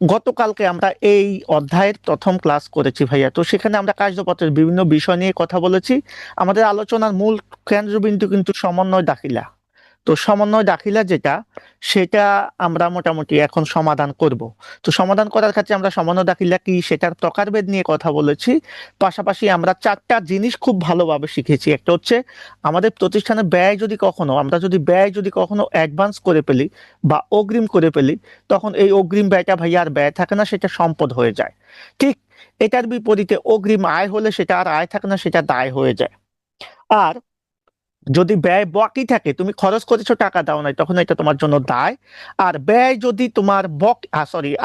গতকালকে আমরা এই অধ্যায়ের প্রথম ক্লাস করেছি ভাইয়া, তো সেখানে আমরা কার্যপত্রের বিভিন্ন বিষয় নিয়ে কথা বলেছি। আমাদের আলোচনার মূল কেন্দ্রবিন্দু কিন্তু সমন্বয় দাখিলা। তো সমন্বয় দাখিলা যেটা, সেটা আমরা মোটামুটি এখন সমাধান করব। তো সমাধান করার ক্ষেত্রে আমরা সমন্বয় দাখিলা কি সেটার প্রকারভেদ নিয়ে কথা বলেছি। পাশাপাশি আমরা চারটা জিনিস খুব ভালোভাবে শিখেছি। একটা হচ্ছে আমাদের প্রতিষ্ঠানে ব্যয় যদি কখনো অ্যাডভান্স করে ফেলি বা অগ্রিম করে ফেলি, তখন এই অগ্রিম ব্যয়টা ভাইয়া আর ব্যয় থাকে না, সেটা সম্পদ হয়ে যায়। ঠিক এটার বিপরীতে অগ্রিম আয় হলে সেটা আর আয় থাকে না, সেটা দায় হয়ে যায়। আর যদি ব্যয় বাকি থাকে, তুমি খরচ করেছো টাকা দাও নাই, তখন এটা তোমার জন্য দায়। আর ব্যয় যদি তোমার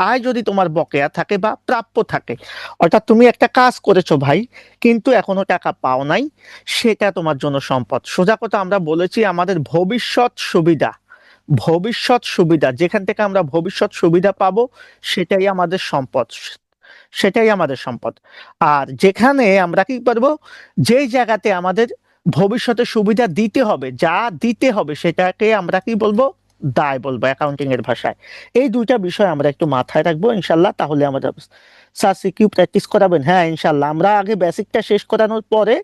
আয় যদি তোমার বকেয়া থাকে বা প্রাপ্য থাকে, অর্থাৎ তুমি একটা কাজ করেছো ভাই কিন্তু এখনো টাকা পাও নাই, সেটা তোমার জন্য সম্পদ। সোজা কথা আমরা বলেছি আমাদের ভবিষ্যৎ সুবিধা যেখান থেকে আমরা ভবিষ্যৎ সুবিধা পাবো, সেটাই আমাদের সম্পদ। সেটাই আমাদের সম্পদ। আর যেখানে আমরা কি করবো, যেই জায়গাতে আমাদের ভবিষ্যতে সুবিধা দিতে হবে, যা দিতে হবে সেটাকে আমরা কি বলবো, দায় বলবো অ্যাকাউন্টিং এর ভাষায়। এই দুইটা বিষয় আমরা একটু মাথায় রাখবো ইনশাল্লাহ, তাহলে আমাদের স্যার সিকিউ প্র্যাকটিস করাবেন? হ্যাঁ ইনশাল্লাহ, আমরা আগে বেসিকটা শেষ করানোর পরে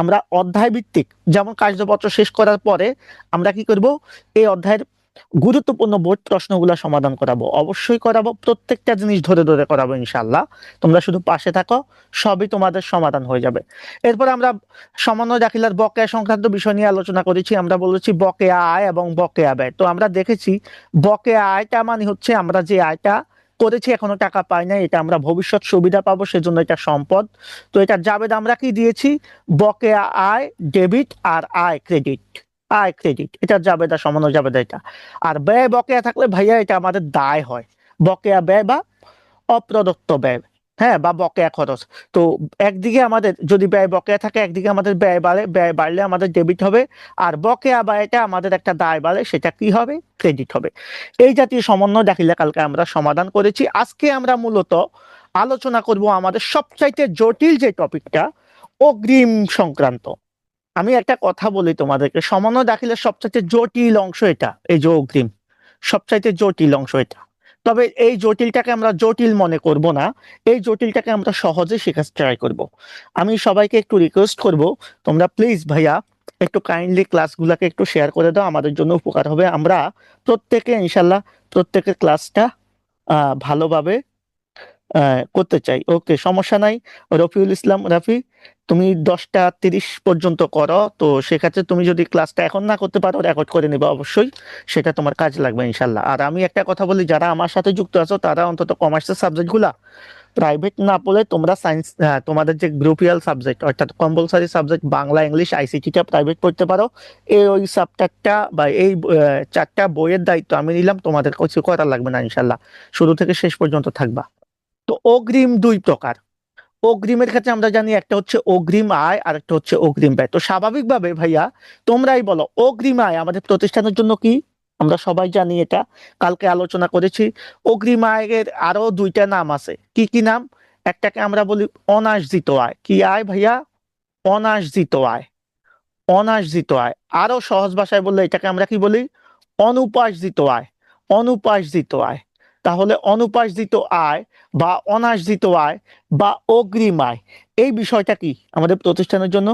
আমরা অধ্যায় ভিত্তিক, যেমন কার্যপত্র শেষ করার পরে আমরা কি করব, এই অধ্যায়ের গুরুত্বপূর্ণ বোর্ড প্রশ্নগুলো সমাধান করাবো, অবশ্যই করাবো, প্রত্যেকটা জিনিস ধরে ধরে করাবো ইনশাল্লাহ। তোমরা শুধু পাশে থাকো, সবই তোমাদের সমাধান হয়ে যাবে। এরপর আমরা সমন্বয় দাখিলার বকেয়া সংক্রান্ত বিষয় নিয়ে আলোচনা করেছি। আমরা বলেছি বকেয়া আয় এবং বকেয়া ব্যয়। তো আমরা দেখেছি বকেয়া আয়টা মানে হচ্ছে আমরা যে আয়টা করেছি এখনো টাকা পাই না, এটা আমরা ভবিষ্যৎ সুবিধা পাবো, সেজন্য এটা সম্পদ। তো এটার জাবেদ আমরা কি দিয়েছি, বকেয়া আয় ডেবিট আর আয় ক্রেডিট, এটা জাবেদা, সমন্বয় জাবেদা এটা। আর ব্যয় বকেয়া থাকলে ভাইয়া এটা আমাদের দায় হয়, বকেয়া ব্যয় বা অপ্রদত্ত ব্যয়, হ্যাঁ, বা বকেয়া খরচ। তো একদিকে আমাদের যদি ব্যয় বকেয়া থাকে, একদিকে আমাদের ব্যয় বাড়লে আমাদের ডেবিট হবে, আর বকেয়া ব্যয়টা আমাদের একটা দায় বাড়ে, সেটা কি হবে, ক্রেডিট হবে। এই জাতীয় সমন্বয় দাখিলা কালকে আমরা সমাধান করেছি। আজকে আমরা মূলত আলোচনা করব আমাদের সবচাইতে জটিল যে টপিকটা, অগ্রিম সংক্রান্ত। আমি একটা কথা বলি তোমাদেরকে, সমন্বয় দাখিলের সবচাইতে জটিল অংশ এটা, এই যে অগ্রিম, সবচাইতে জটিল অংশ এটা। তবে এই জটিলটাকে আমরা জটিল মনে করব না, এই জটিলটাকে আমরা সহজে শেখার ট্রাই করব। আমি সবাইকে একটু রিকোয়েস্ট করব, তোমরা প্লিজ ভাইয়া একটু কাইন্ডলি ক্লাসগুলোকে একটু শেয়ার করে দাও, আমাদের জন্য উপকার হবে। আমরা প্রত্যেকে ইনশাল্লাহ প্রত্যেকের ক্লাসটা ভালোভাবে করতে চাই। ওকে, সমস্যা নাই। রফিউল ইসলাম রাফি, তুমি 10টা 30 পর্যন্ত করো। তো সেক্ষেত্রে তুমি যদি ক্লাসটা এখন না করতে পারো, রেকর্ড করে নিবা অবশ্যই, সেটা তোমার কাজে লাগবে ইনশাল্লাহ। আর আমি একটা কথা বলি, যারা আমার সাথে যুক্ত আছো তারা অন্তত কমার্সের সাবজেক্টগুলা প্রাইভেট না পড়ে তোমরা সায়েন্স, তোমাদের যে গ্রুপিয়াল সাবজেক্ট অর্থাৎ কম্পালসারি সাবজেক্ট বাংলা ইংলিশ আইসিটিটা প্রাইভেট পড়তে পারো। ওই সাবজেক্টটা বা এই 4টা বইয়ের দায়িত্ব আমি নিলাম, তোমাদের কিছু করা লাগবে না ইনশাল্লাহ, শুরু থেকে শেষ পর্যন্ত থাকবা। তো অগ্রিম দুই প্রকার। অগ্রিমের ক্ষেত্রে আমরা জানি একটা হচ্ছে অগ্রিম আয় আর একটা হচ্ছে অগ্রিম ব্যয়। তো স্বাভাবিকভাবে ভাইয়া তোমরাই বলো, অগ্রিম আয় আমাদের প্রতিষ্ঠানের জন্য কি? আমরা সবাই জানি এটা, কালকে আলোচনা করেছি। অগ্রিম আয়ের আরো দুইটা নাম আছে, কি কি নাম? একটাকে আমরা বলি অনার্জিত আয়। কি আয় ভাইয়া? অনার্জিত আয়। অনার্জিত আয়, আরো সহজ ভাষায় বললে এটাকে আমরা কি বলি, অনুপার্জিত আয়। অনুপার্জিত আয়। তাহলে অনুপার্জিত আয় বা অনার্জিত আয় বা অগ্রিম আয়, এই বিষয়টা কি আমাদের প্রতিষ্ঠানের জন্য?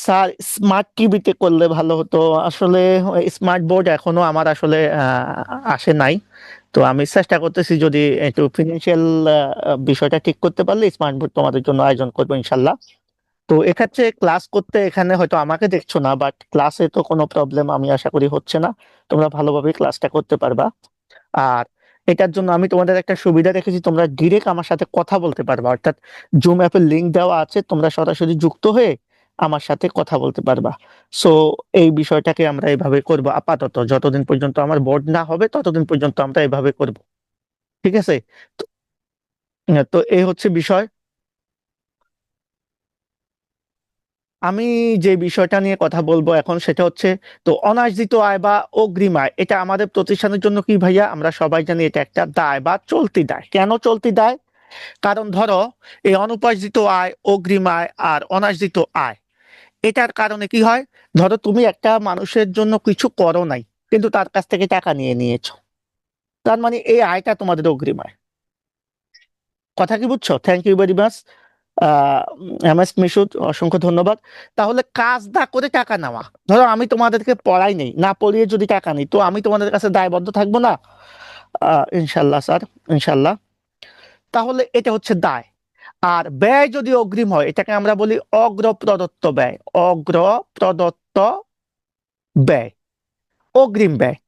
স্যার স্মার্ট টিভিতে করলে ভালো হতো। আসলে স্মার্ট বোর্ড এখনো আমার আসলে আসে নাই। তো আমি চেষ্টা করতেছি, যদি একটু ফিনান্সিয়াল বিষয়টা ঠিক করতে পারলে স্মার্ট বোর্ড তোমাদের জন্য আয়োজন করবো ইনশাল্লাহ। তো এক্ষেত্রে ক্লাস করতে এখানে হয়তো আমাকে দেখছো না, বাট ক্লাসে তো কোনো প্রবলেম আমি আশা করি হচ্ছে না, তোমরা ভালোভাবে ক্লাসটা করতে পারবা। আর এটার জন্য আমি তোমাদের একটা সুবিধা রেখেছি, তোমরা ডিরেক্ট আমার সাথে কথা বলতে পারবা, অর্থাৎ জুম অ্যাপের লিংক দেওয়া আছে, তোমরা সরাসরি যুক্ত হয়ে আমার সাথে কথা বলতে পারবা। সো এই বিষয়টাকে আমরা এইভাবে করব আপাতত, যতদিন পর্যন্ত আমার বোর্ড না হবে ততদিন পর্যন্ত আমরা এইভাবে করব। ঠিক আছে? তো তো এই হচ্ছে বিষয়। আমি যে বিষয়টা নিয়ে কথা বলবো এখন সেটা হচ্ছে, তো অনার্জিত আয় বা অগ্রিম আয় এটা আমাদের প্রতিষ্ঠানের জন্য কি ভাইয়া? আমরা সবাই জানি এটা একটা দায় বা চলতি দায়। কেন চলতি দায়? কারণ ধরো এই অনুপার্জিত আয়, অগ্রিম আয় আর অনার্জিত আয়, এটার কারণে কি হয়, ধরো তুমি একটা মানুষের জন্য কিছু করো নাই, কিন্তু তার কাছ থেকে টাকা নিয়ে নিয়েছো, তার মানে এই আয়টা তোমাদের অগ্রিম আয়। কথা কি বুঝছো? Thank you very much M S মিশুদ, অসংখ্য ধন্যবাদ। তাহলে কাজ না করে টাকা নেওয়া, ধরো আমি তোমাদেরকে পড়াই নেই, না পড়িয়ে যদি টাকা নিই তো আমি তোমাদের কাছে দায়বদ্ধ থাকবো না? ইনশাল্লাহ স্যার, ইনশাল্লাহ। তাহলে এটা হচ্ছে দায়। আর ব্যয় যদি অগ্রিম হয় এটাকে আমরা বলি অগ্রপ্রদত্ত ব্যয়। অগ্রপ্রদত্ত ব্যয়, অগ্রিম ব্যয়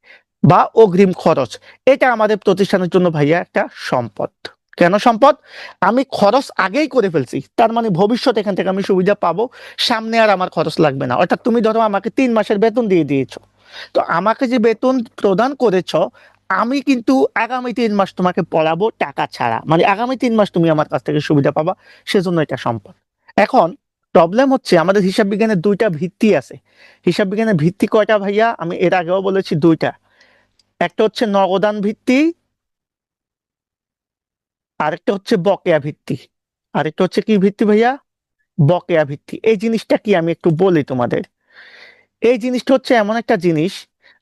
বা অগ্রিম খরচ, এটা আমাদের প্রতিষ্ঠানের জন্য ভাইয়া একটা সম্পদ। কেন সম্পদ? আমি খরচ আগেই করে ফেলছি, তার মানে ভবিষ্যৎ এখান থেকে আমি সুবিধা পাবো, সামনে আর আমার খরচ লাগবে না। অর্থাৎ তুমি ধরো আমাকে 3 মাসের বেতন দিয়ে দিয়েছো, তো আমাকে যে বেতন প্রদান করেছ, আমি কিন্তু আগামী 3 মাস তোমাকে পড়াবো টাকা ছাড়া, মানে আগামী 3 মাস তুমি আমার কাছ থেকে সুবিধা পাবা, সেজন্য এটা সম্পদ। এখন প্রবলেম হচ্ছে আমাদের হিসাব বিজ্ঞানের দুইটা ভিত্তি আছে। হিসাব বিজ্ঞানের ভিত্তি কয়টা ভাইয়া? আমি এর আগেও বলেছি দুইটা। একটা হচ্ছে নগদান ভিত্তি, আরেকটা হচ্ছে বকেয়া ভিত্তি। আরেকটা হচ্ছে কি ভিত্তি ভাইয়া? বকেয়া ভিত্তি। এই জিনিসটা কি আমি একটু বলি তোমাদের। এই জিনিসটা হচ্ছে এমন একটা জিনিস,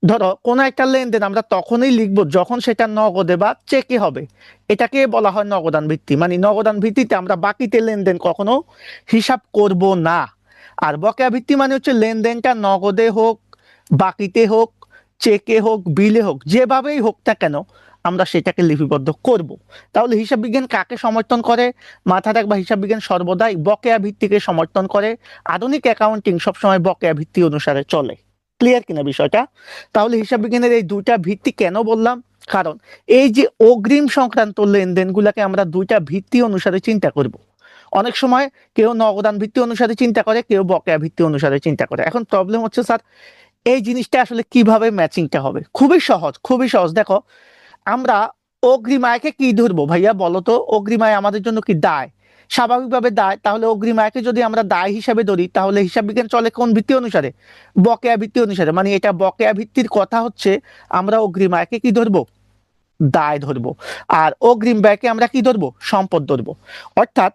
ধরো কোন একটা লেনদেন আমরা তখনই লিখবো যখন সেটা নগদে বা চেকে হবে, এটাকে বলা হয় নগদান ভিত্তি। মানে নগদান ভিত্তিতে আমরা বাকিতে লেনদেন কখনো হিসাব করব না। আর বকেয়া ভিত্তি মানে হচ্ছে লেনদেনটা নগদে হোক, বাকিতে হোক, চেকে হোক, বিলে হোক, যেভাবেই হোক না কেন আমরা সেটাকে লিপিবদ্ধ করব। তাহলে হিসাব বিজ্ঞান কাকে সমর্থন করে? মাথা রাখবা, হিসাব বিজ্ঞান সর্বদাই বকেয়া ভিত্তিকে সমর্থন করে। আধুনিক অ্যাকাউন্টিং সবসময় বকেয়া ভিত্তি অনুসারে চলে। ক্লিয়ার কিনা বিষয়টা? তাহলে হিসাব বিজ্ঞানের এই দুইটা ভিত্তি কেন বললাম? কারণ এই যে অগ্রিম সংক্রান্ত লেনদেনগুলোকে আমরা দুইটা ভিত্তি অনুসারে চিন্তা করব। অনেক সময় কেউ নগদান ভিত্তি অনুসারে চিন্তা করে, কেউ বকেয়া ভিত্তি অনুসারে চিন্তা করে। এখন প্রবলেম হচ্ছে স্যার এই জিনিসটা আসলে কিভাবে ম্যাচিংটা হবে? খুবই সহজ, খুবই সহজ। দেখো আমরা অগ্রিম আয়কে কি ধরবো ভাইয়া বলো তো? অগ্রিম আয় আমাদের জন্য কি দায়? স্বাভাবিকভাবে দায়। তাহলে অগ্রিম আয়কে যদি আমরা দায় হিসাবে ধরি তাহলে হিসাব বিজ্ঞান চলে কোন ভিত্তি অনুসারে? বকেয়া ভিত্তি অনুসারে। মানে এটা বকেয়া ভিত্তির কথা হচ্ছে আমরা অগ্রিম আয়কে কি ধরবো? দায় ধরবো। আর অগ্রিম ব্যয়কে আমরা কি ধরবো? সম্পদ ধরবো। অর্থাৎ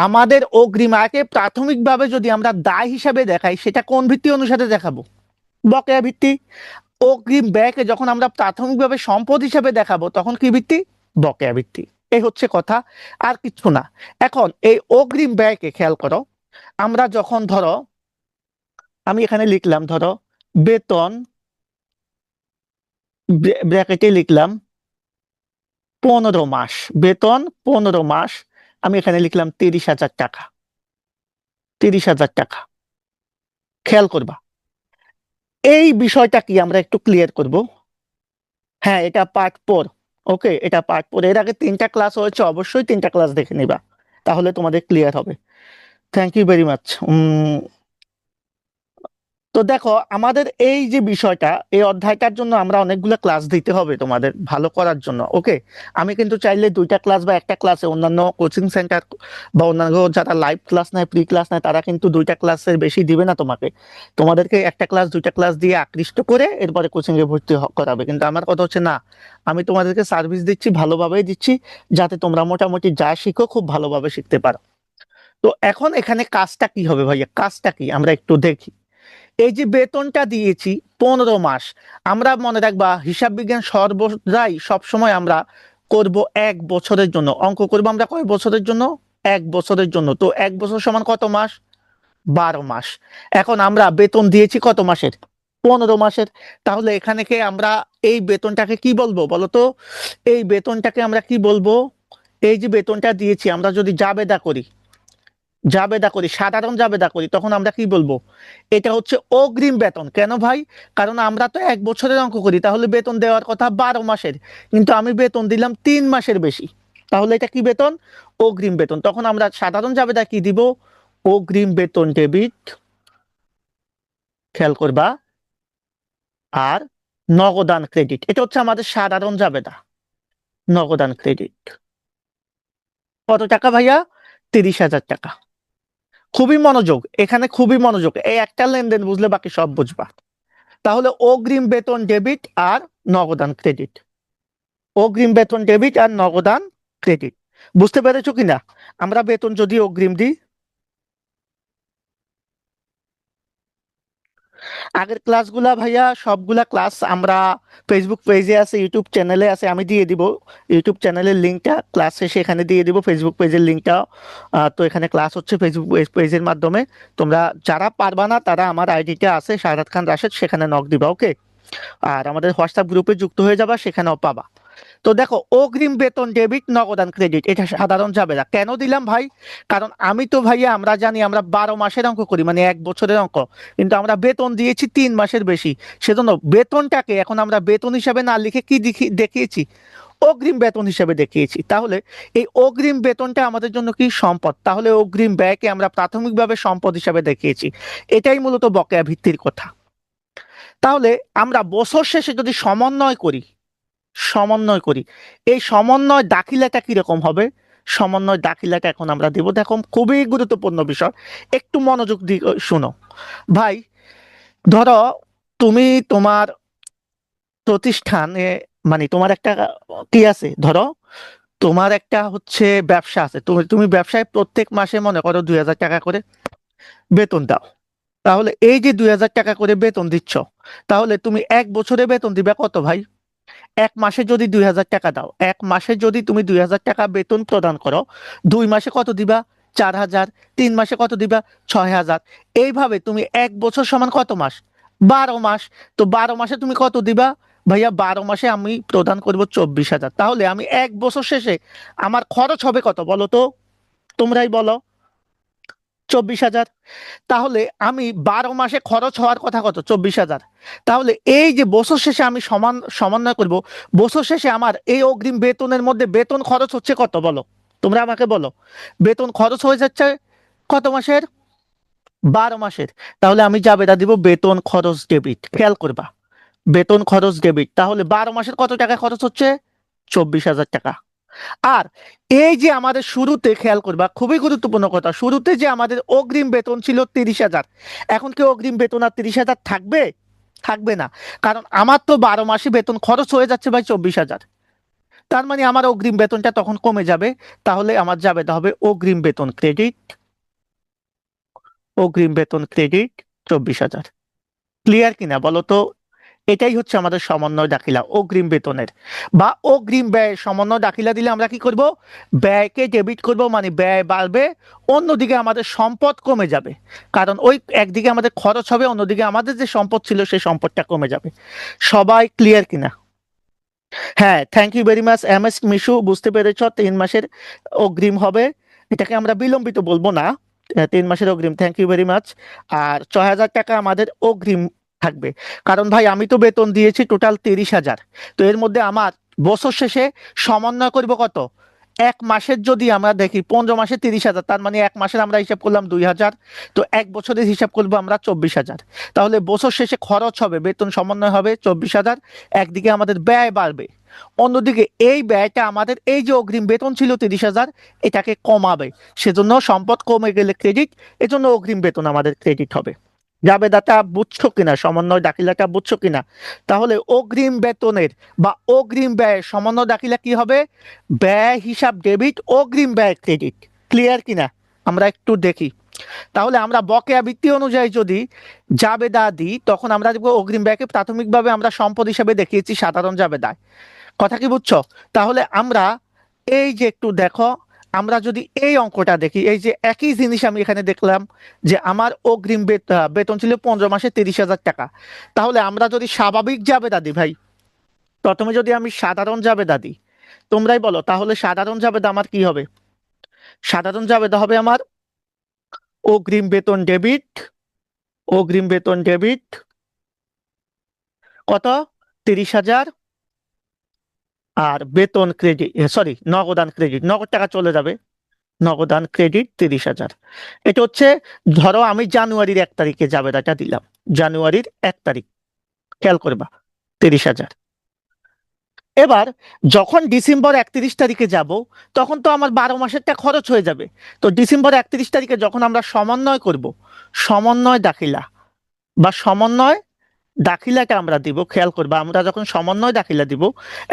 আমাদের অগ্রিম আয়কে প্রাথমিকভাবে যদি আমরা দায় হিসাবে দেখাই সেটা কোন ভিত্তি অনুসারে দেখাবো? বকেয়া ভিত্তি। অগ্রিম ব্যয়কে যখন আমরা প্রাথমিকভাবে সম্পদ হিসেবে দেখাবো তখন কি ভিত্তি? বকেয়া ভিত্তি। এই হচ্ছে কথা, আর কিছু না। এখন এই অগ্রিম ব্যয়কে খেয়াল করো, আমরা যখন ধরো আমি এখানে লিখলাম ধরো বেতন, ব্র্যাকেটে লিখলাম 15 মাস, বেতন 15 মাস, আমি এখানে লিখলাম 30,000 টাকা। 30,000 টাকা। খেয়াল করবা এই বিষয়টা কি আমরা একটু ক্লিয়ার করব। হ্যাঁ, এটা পার্ট 4। ওকে, এটা পার্ট 4। এর আগে 3টা ক্লাস হয়েছে, অবশ্যই 3টা ক্লাস দেখে নিবা, তাহলে তোমাদের ক্লিয়ার হবে। Thank you very much. তো দেখো আমাদের এই যে বিষয়টা, এই অধ্যায়টার জন্য আমরা অনেকগুলো ক্লাস দিতে হবে তোমাদের ভালো করার জন্য। ওকে, আমি কিন্তু চাইলে 2টা ক্লাস বা একটা ক্লাসে, অন্যান্য কোচিং সেন্টার বা অন্যান্য যারা লাইভ ক্লাস নেয়, প্রি ক্লাস নেয়, তারা কিন্তু 2টা ক্লাসের বেশি দিবে না তোমাকে। তোমাদেরকে একটা ক্লাস 2টা ক্লাস দিয়ে আকৃষ্ট করে এরপরে কোচিং এ ভর্তি করাবে। কিন্তু আমার কথা হচ্ছে না, আমি তোমাদেরকে সার্ভিস দিচ্ছি, ভালোভাবেই দিচ্ছি, যাতে তোমরা মোটামুটি যা শিখো খুব ভালোভাবে শিখতে পারো। তো এখন এখানে কাজটা কি হবে ভাইয়া? কাজটা কি আমরা একটু দেখি। এই যে বেতনটা দিয়েছি 15 মাস, আমরা মনে রাখবা হিসাব বিজ্ঞান সর্বদাই সবসময় আমরা করব 1 বছরের জন্য। অঙ্ক করবো আমরা কয় বছরের জন্য? 1 বছরের জন্য। তো 1 বছর সমান কত মাস? 12 মাস। এখন আমরা বেতন দিয়েছি কত মাসের? 15 মাসের। তাহলে এখানে কে আমরা এই বেতনটাকে কি বলবো বলতো? এই বেতনটাকে আমরা কি বলবো? এই যে বেতনটা দিয়েছি আমরা যদি জাবেদা করি, জাবেদা করি, সাধারণ জাবেদা করি, তখন আমরা কি বলবো? এটা হচ্ছে অগ্রিম বেতন। কেন ভাই? কারণ আমরা তো 1 বছরের অঙ্ক করি, তাহলে বেতন দেওয়ার কথা 12 মাসের, কিন্তু আমি বেতন দিলাম 3 মাসের বেশি, তাহলে এটা কি বেতন? অগ্রিম বেতন। তখন আমরা সাধারণ জাবেদা কি দিব? অগ্রিম বেতন ডেবিট, খেয়াল করবা, আর নগদান ক্রেডিট। এটা হচ্ছে আমাদের সাধারণ জাবেদা, নগদান ক্রেডিট। কত টাকা ভাইয়া? 30,000 টাকা। খুবই মনোযোগ এখানে, খুবই মনোযোগ। এই একটা লেনদেন বুঝলে বাকি সব বুঝবা। তাহলে অগ্রিম বেতন ডেবিট আর নগদান ক্রেডিট, অগ্রিম বেতন ডেবিট আর নগদান ক্রেডিট। বুঝতে পেরেছো কিনা? আমরা বেতন যদি অগ্রিম দিই, আগের ক্লাসগুলা ভাইয়া সবগুলা ক্লাস আমরা ফেসবুক পেজে আছে, ইউটিউব চ্যানেলে আছে, আমি দিয়ে দিব ইউটিউব চ্যানেলের লিঙ্কটা ক্লাস শেষে এখানে দিয়ে দিব, ফেসবুক পেজের লিঙ্কটাও। তো এখানে ক্লাস হচ্ছে ফেসবুক পেজের মাধ্যমে। তোমরা যারা পারবা না তারা আমার আইডিটা আছে শাহাদাত খান রাশেদ, সেখানে নক দিবা, ওকে। আর আমাদের হোয়াটসঅ্যাপ গ্রুপে যুক্ত হয়ে যাবা, সেখানেও পাবা। তো দেখো, অগ্রিম বেতন ডেবিট, নগদান ক্রেডিট, এটা সাধারণ যাবে না। কেন দিলাম ভাই? কারণ আমি তো ভাইয়া, আমরা জানি আমরা 12 মাসের অঙ্ক করি, মানে 1 বছরের অঙ্ক, কিন্তু আমরা বেতন দিয়েছি 3 মাসের বেশি। সেজন্য বেতনটাকে এখন আমরা বেতন হিসাবে না লিখে কি দেখিয়েছি, অগ্রিম বেতন হিসেবে দেখিয়েছি। তাহলে এই অগ্রিম বেতনটা আমাদের জন্য কি সম্পদ, তাহলে অগ্রিম ব্যয়কে আমরা প্রাথমিকভাবে সম্পদ হিসাবে দেখিয়েছি। এটাই মূলত বকেয়া ভিত্তির কথা। তাহলে আমরা বছর শেষে যদি সমন্বয় করি, এই সমন্বয় দাখিলাটা কিরকম হবে? সমন্বয় দাখিলাটা এখন আমরা দেব। দেখো, খুবই গুরুত্বপূর্ণ বিষয়, একটু মনোযোগ দিয়ে শুনো ভাই। ধরো তুমি তোমার প্রতিষ্ঠানে, মানে তোমার একটা কি আছে, ধরো তোমার একটা হচ্ছে ব্যবসা আছে, তুমি তুমি ব্যবসায় প্রত্যেক মাসে মনে করো 2,000 টাকা করে বেতন দাও। তাহলে এই যে 2,000 টাকা করে বেতন দিচ্ছ, তাহলে তুমি 1 বছরে বেতন দিবে কত ভাই? 1 মাসে যদি 2,000 টাকা দাও, 1 মাসে যদি তুমি 2,000 টাকা বেতন প্রদান করো, 2 মাসে কত দিবা? 4,000। 3 মাসে কত দিবা? 6,000। এইভাবে তুমি 1 বছর সমান কত মাস? 12 মাস। তো 12 মাসে তুমি কত দিবা ভাইয়া? 12 মাসে আমি প্রদান করব 24,000। তাহলে আমি 1 বছর শেষে আমার খরচ হবে কত বলো তো? তোমরাই বলো। 24,000। তাহলে আমি 12 মাসে খরচ হওয়ার কথা কত? 24,000। তাহলে এই যে বছর শেষে আমি সমন্বয় করব, বছর শেষে আমার এই অগ্রিম বেতনের মধ্যে বেতন খরচ হচ্ছে কত বলো? তোমরা আমাকে বলো। বেতন খরচ হয়ে যাচ্ছে কত মাসের? 12 মাসের। তাহলে আমি জাবেদা দিব বেতন খরচ ডেবিট, খেয়াল করবা, বেতন খরচ ডেবিট। তাহলে 12 মাসের কত টাকা খরচ হচ্ছে? 24,000 টাকা। আর এই যে আমাদের শুরুতে, খেয়াল করবা, খুবই গুরুত্বপূর্ণ কথা, শুরুতে যে আমাদের অগ্রিম বেতন ছিল 30,000, এখন কি অগ্রিম বেতন আর 30,000 থাকবে? থাকবে না। কারণ আমার তো 12 মাসে বেতন খরচ হয়ে যাচ্ছে ভাই 24,000। তার মানে আমার অগ্রিম বেতনটা তখন কমে যাবে। তাহলে আমার যাবে হবে অগ্রিম বেতন ক্রেডিট, অগ্রিম বেতন ক্রেডিট 24,000। ক্লিয়ার কিনা বলো তো? এটাই হচ্ছে আমাদের সমন্বয় দাখিলা অগ্রিম বেতনের, বা অগ্রিম ব্যয় সমন্বয় দাখিলা দিলে আমরা কি করব? ব্যয়কে ডেবিট করব, মানে ব্যয় বাড়বে, অন্যদিকে আমাদের সম্পদ কমে যাবে। কারণ ওই একদিকে আমাদের খরচ হবে, অন্যদিকে আমাদের যে সম্পদ ছিল সেই সম্পদটা কমে যাবে। সবাই ক্লিয়ার কিনা? হ্যাঁ, thank you very much M S Mishu, বুঝতে পেরেছ 3 মাসের অগ্রিম হবে, এটাকে আমরা বিলম্বিত বলবো না, 3 মাসের অগ্রিম। Thank you very much. আর 6,000 টাকা আমাদের অগ্রিম থাকবে। কারণ ভাই আমি তো বেতন দিয়েছি টোটাল 30,000, তো এর মধ্যে আমার বছর শেষে সমন্বয় করব কত? 1 মাসের যদি আমরা দেখি 15 মাসে 30,000, তার মানে 1 মাসের আমরা হিসাব করলাম 2,000, তো 1 বছরের হিসাব করবো আমরা 24,000। তাহলে বছর শেষে খরচ হবে, বেতন সমন্বয় হবে 24,000, একদিকে আমাদের ব্যয় বাড়বে, অন্যদিকে এই ব্যয়টা আমাদের এই যে অগ্রিম বেতন ছিল 30,000, এটাকে কমাবে। সেজন্য সম্পদ কমে গেলে ক্রেডিট, এজন্য অগ্রিম বেতন আমাদের ক্রেডিট হবে। জাবেদাটা বুঝছো কিনা? সমন্বয় দাখিলাটা বুঝছো কিনা? তাহলে অগ্রিম বেতনের বা অগ্রিম ব্যয় সমন্বয় দাখিলা কি হবে? ব্যয় হিসাব ডেবিট, অগ্রিম ব্যয় ক্রেডিট। ক্লিয়ার কিনা? আমরা একটু দেখি। তাহলে আমরা বকেয়া ভিত্তি অনুযায়ী যদি জাবেদা দিই, তখন আমরা দেখবো অগ্রিম ব্যয়কে প্রাথমিকভাবে আমরা সম্পদ হিসাবে দেখিয়েছি সাধারণ জাবেদায়। কথা কি বুঝছো? তাহলে আমরা এই যে একটু দেখো, আমরা যদি এই অঙ্কটা দেখি, এই যে একই জিনিস আমি এখানে দেখলাম যে আমার অগ্রিম বেতন ছিল 15 মাসে 30,000 টাকা। তাহলে আমরা যদি স্বাভাবিক জাবেদা দিই ভাই, প্রথমে যদি আমি সাধারণ জাবেদা দিই, তোমরাই বলো, তাহলে সাধারণ জাবেদা আমার কি হবে? সাধারণ জাবেদা হবে আমার অগ্রিম বেতন ডেবিট, অগ্রিম বেতন ডেবিট কত? 30,000। আর বেতন ক্রেডিট, সরি, নগদান ক্রেডিট, নগদ টাকা চলে যাবে, নগদান ক্রেডিট 30,000। এটা হচ্ছে, ধরো আমি জানুয়ারির 1 তারিখে জাবেদাটা দিলাম, জানুয়ারির 1 তারিখ, খেয়াল করবা, 30,000। এবার যখন ডিসেম্বর 31 তারিখে যাব, তখন তো আমার 12 মাসেরটা খরচ হয়ে যাবে। তো ডিসেম্বর 31 তারিখে যখন আমরা সমন্বয় করব, সমন্বয় দাখিলা বা সমন্বয় দাখিলাটা আমরা দিব, খেয়াল করবা, আমরা যখন সমন্বয় দাখিলা দিব।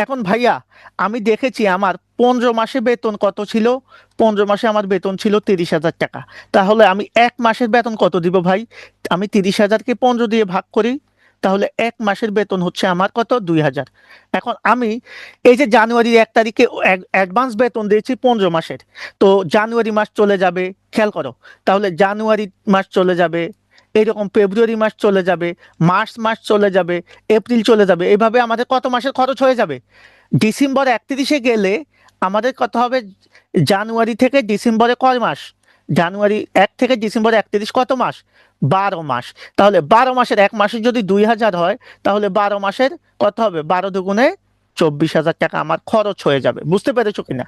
এখন ভাইয়া আমি দেখেছি আমার 15 মাসে বেতন কত ছিল, 15 মাসে আমার বেতন ছিল 30,000 টাকা। তাহলে আমি 1 মাসের বেতন কত দিব ভাই? আমি 30,000কে 15 দিয়ে ভাগ করি, তাহলে 1 মাসের বেতন হচ্ছে আমার কত? 2,000। এখন আমি এই যে জানুয়ারির 1 তারিখে অ্যাডভান্স বেতন দিয়েছি 15 মাসের, তো জানুয়ারি মাস চলে যাবে, খেয়াল করো, তাহলে জানুয়ারি মাস চলে যাবে, এইরকম ফেব্রুয়ারি মাস চলে যাবে, মার্চ মাস চলে যাবে, এপ্রিল চলে যাবে, এইভাবে আমাদের কত মাসের খরচ হয়ে যাবে? ডিসেম্বর 31-এ গেলে আমাদের কত হবে? জানুয়ারি থেকে ডিসেম্বরে কয় মাস? জানুয়ারি 1 থেকে ডিসেম্বর 31 কত মাস? 12 মাস। তাহলে 12 মাসের 1 মাসের যদি 2,000 হয়, তাহলে 12 মাসের কত হবে? 12 দুগুণে 24,000 টাকা আমার খরচ হয়ে যাবে। বুঝতে পেরেছো কিনা?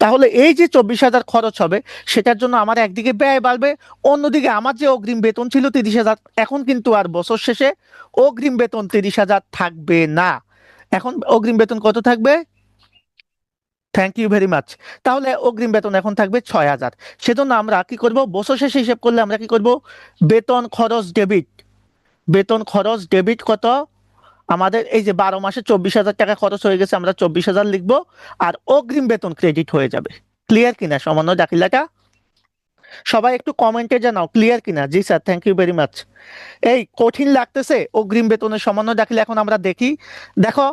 তাহলে এই যে 24,000 খরচ হবে, সেটার জন্য আমার একদিকে ব্যয় বাড়বে, অন্যদিকে আমার যে অগ্রিম বেতন ছিল 30,000, এখন কিন্তু আর বছর শেষে অগ্রিম বেতন 30,000 থাকবে না। এখন অগ্রিম বেতন কত থাকবে? Thank you very much. তাহলে অগ্রিম বেতন এখন থাকবে 6,000। সেজন্য আমরা কি করব? বছর শেষে হিসেব করলে আমরা কি করব? বেতন খরচ ডেবিট, বেতন খরচ ডেবিট কত? আমাদের এই যে 12 মাসে 24,000 টাকা খরচ হয়ে গেছে, আমরা 24,000 লিখবো, আর অগ্রিম বেতন ক্রেডিট হয়ে যাবে। ক্লিয়ার কিনা সমন্বয় দাখিলাটা? সবাই একটু কমেন্টে জানাও ক্লিয়ার কিনা। জি sir, thank you very much. এই কঠিন লাগতেছে অগ্রিম বেতনের সমন্বয় দাখিলা? এখন আমরা দেখি। দেখো,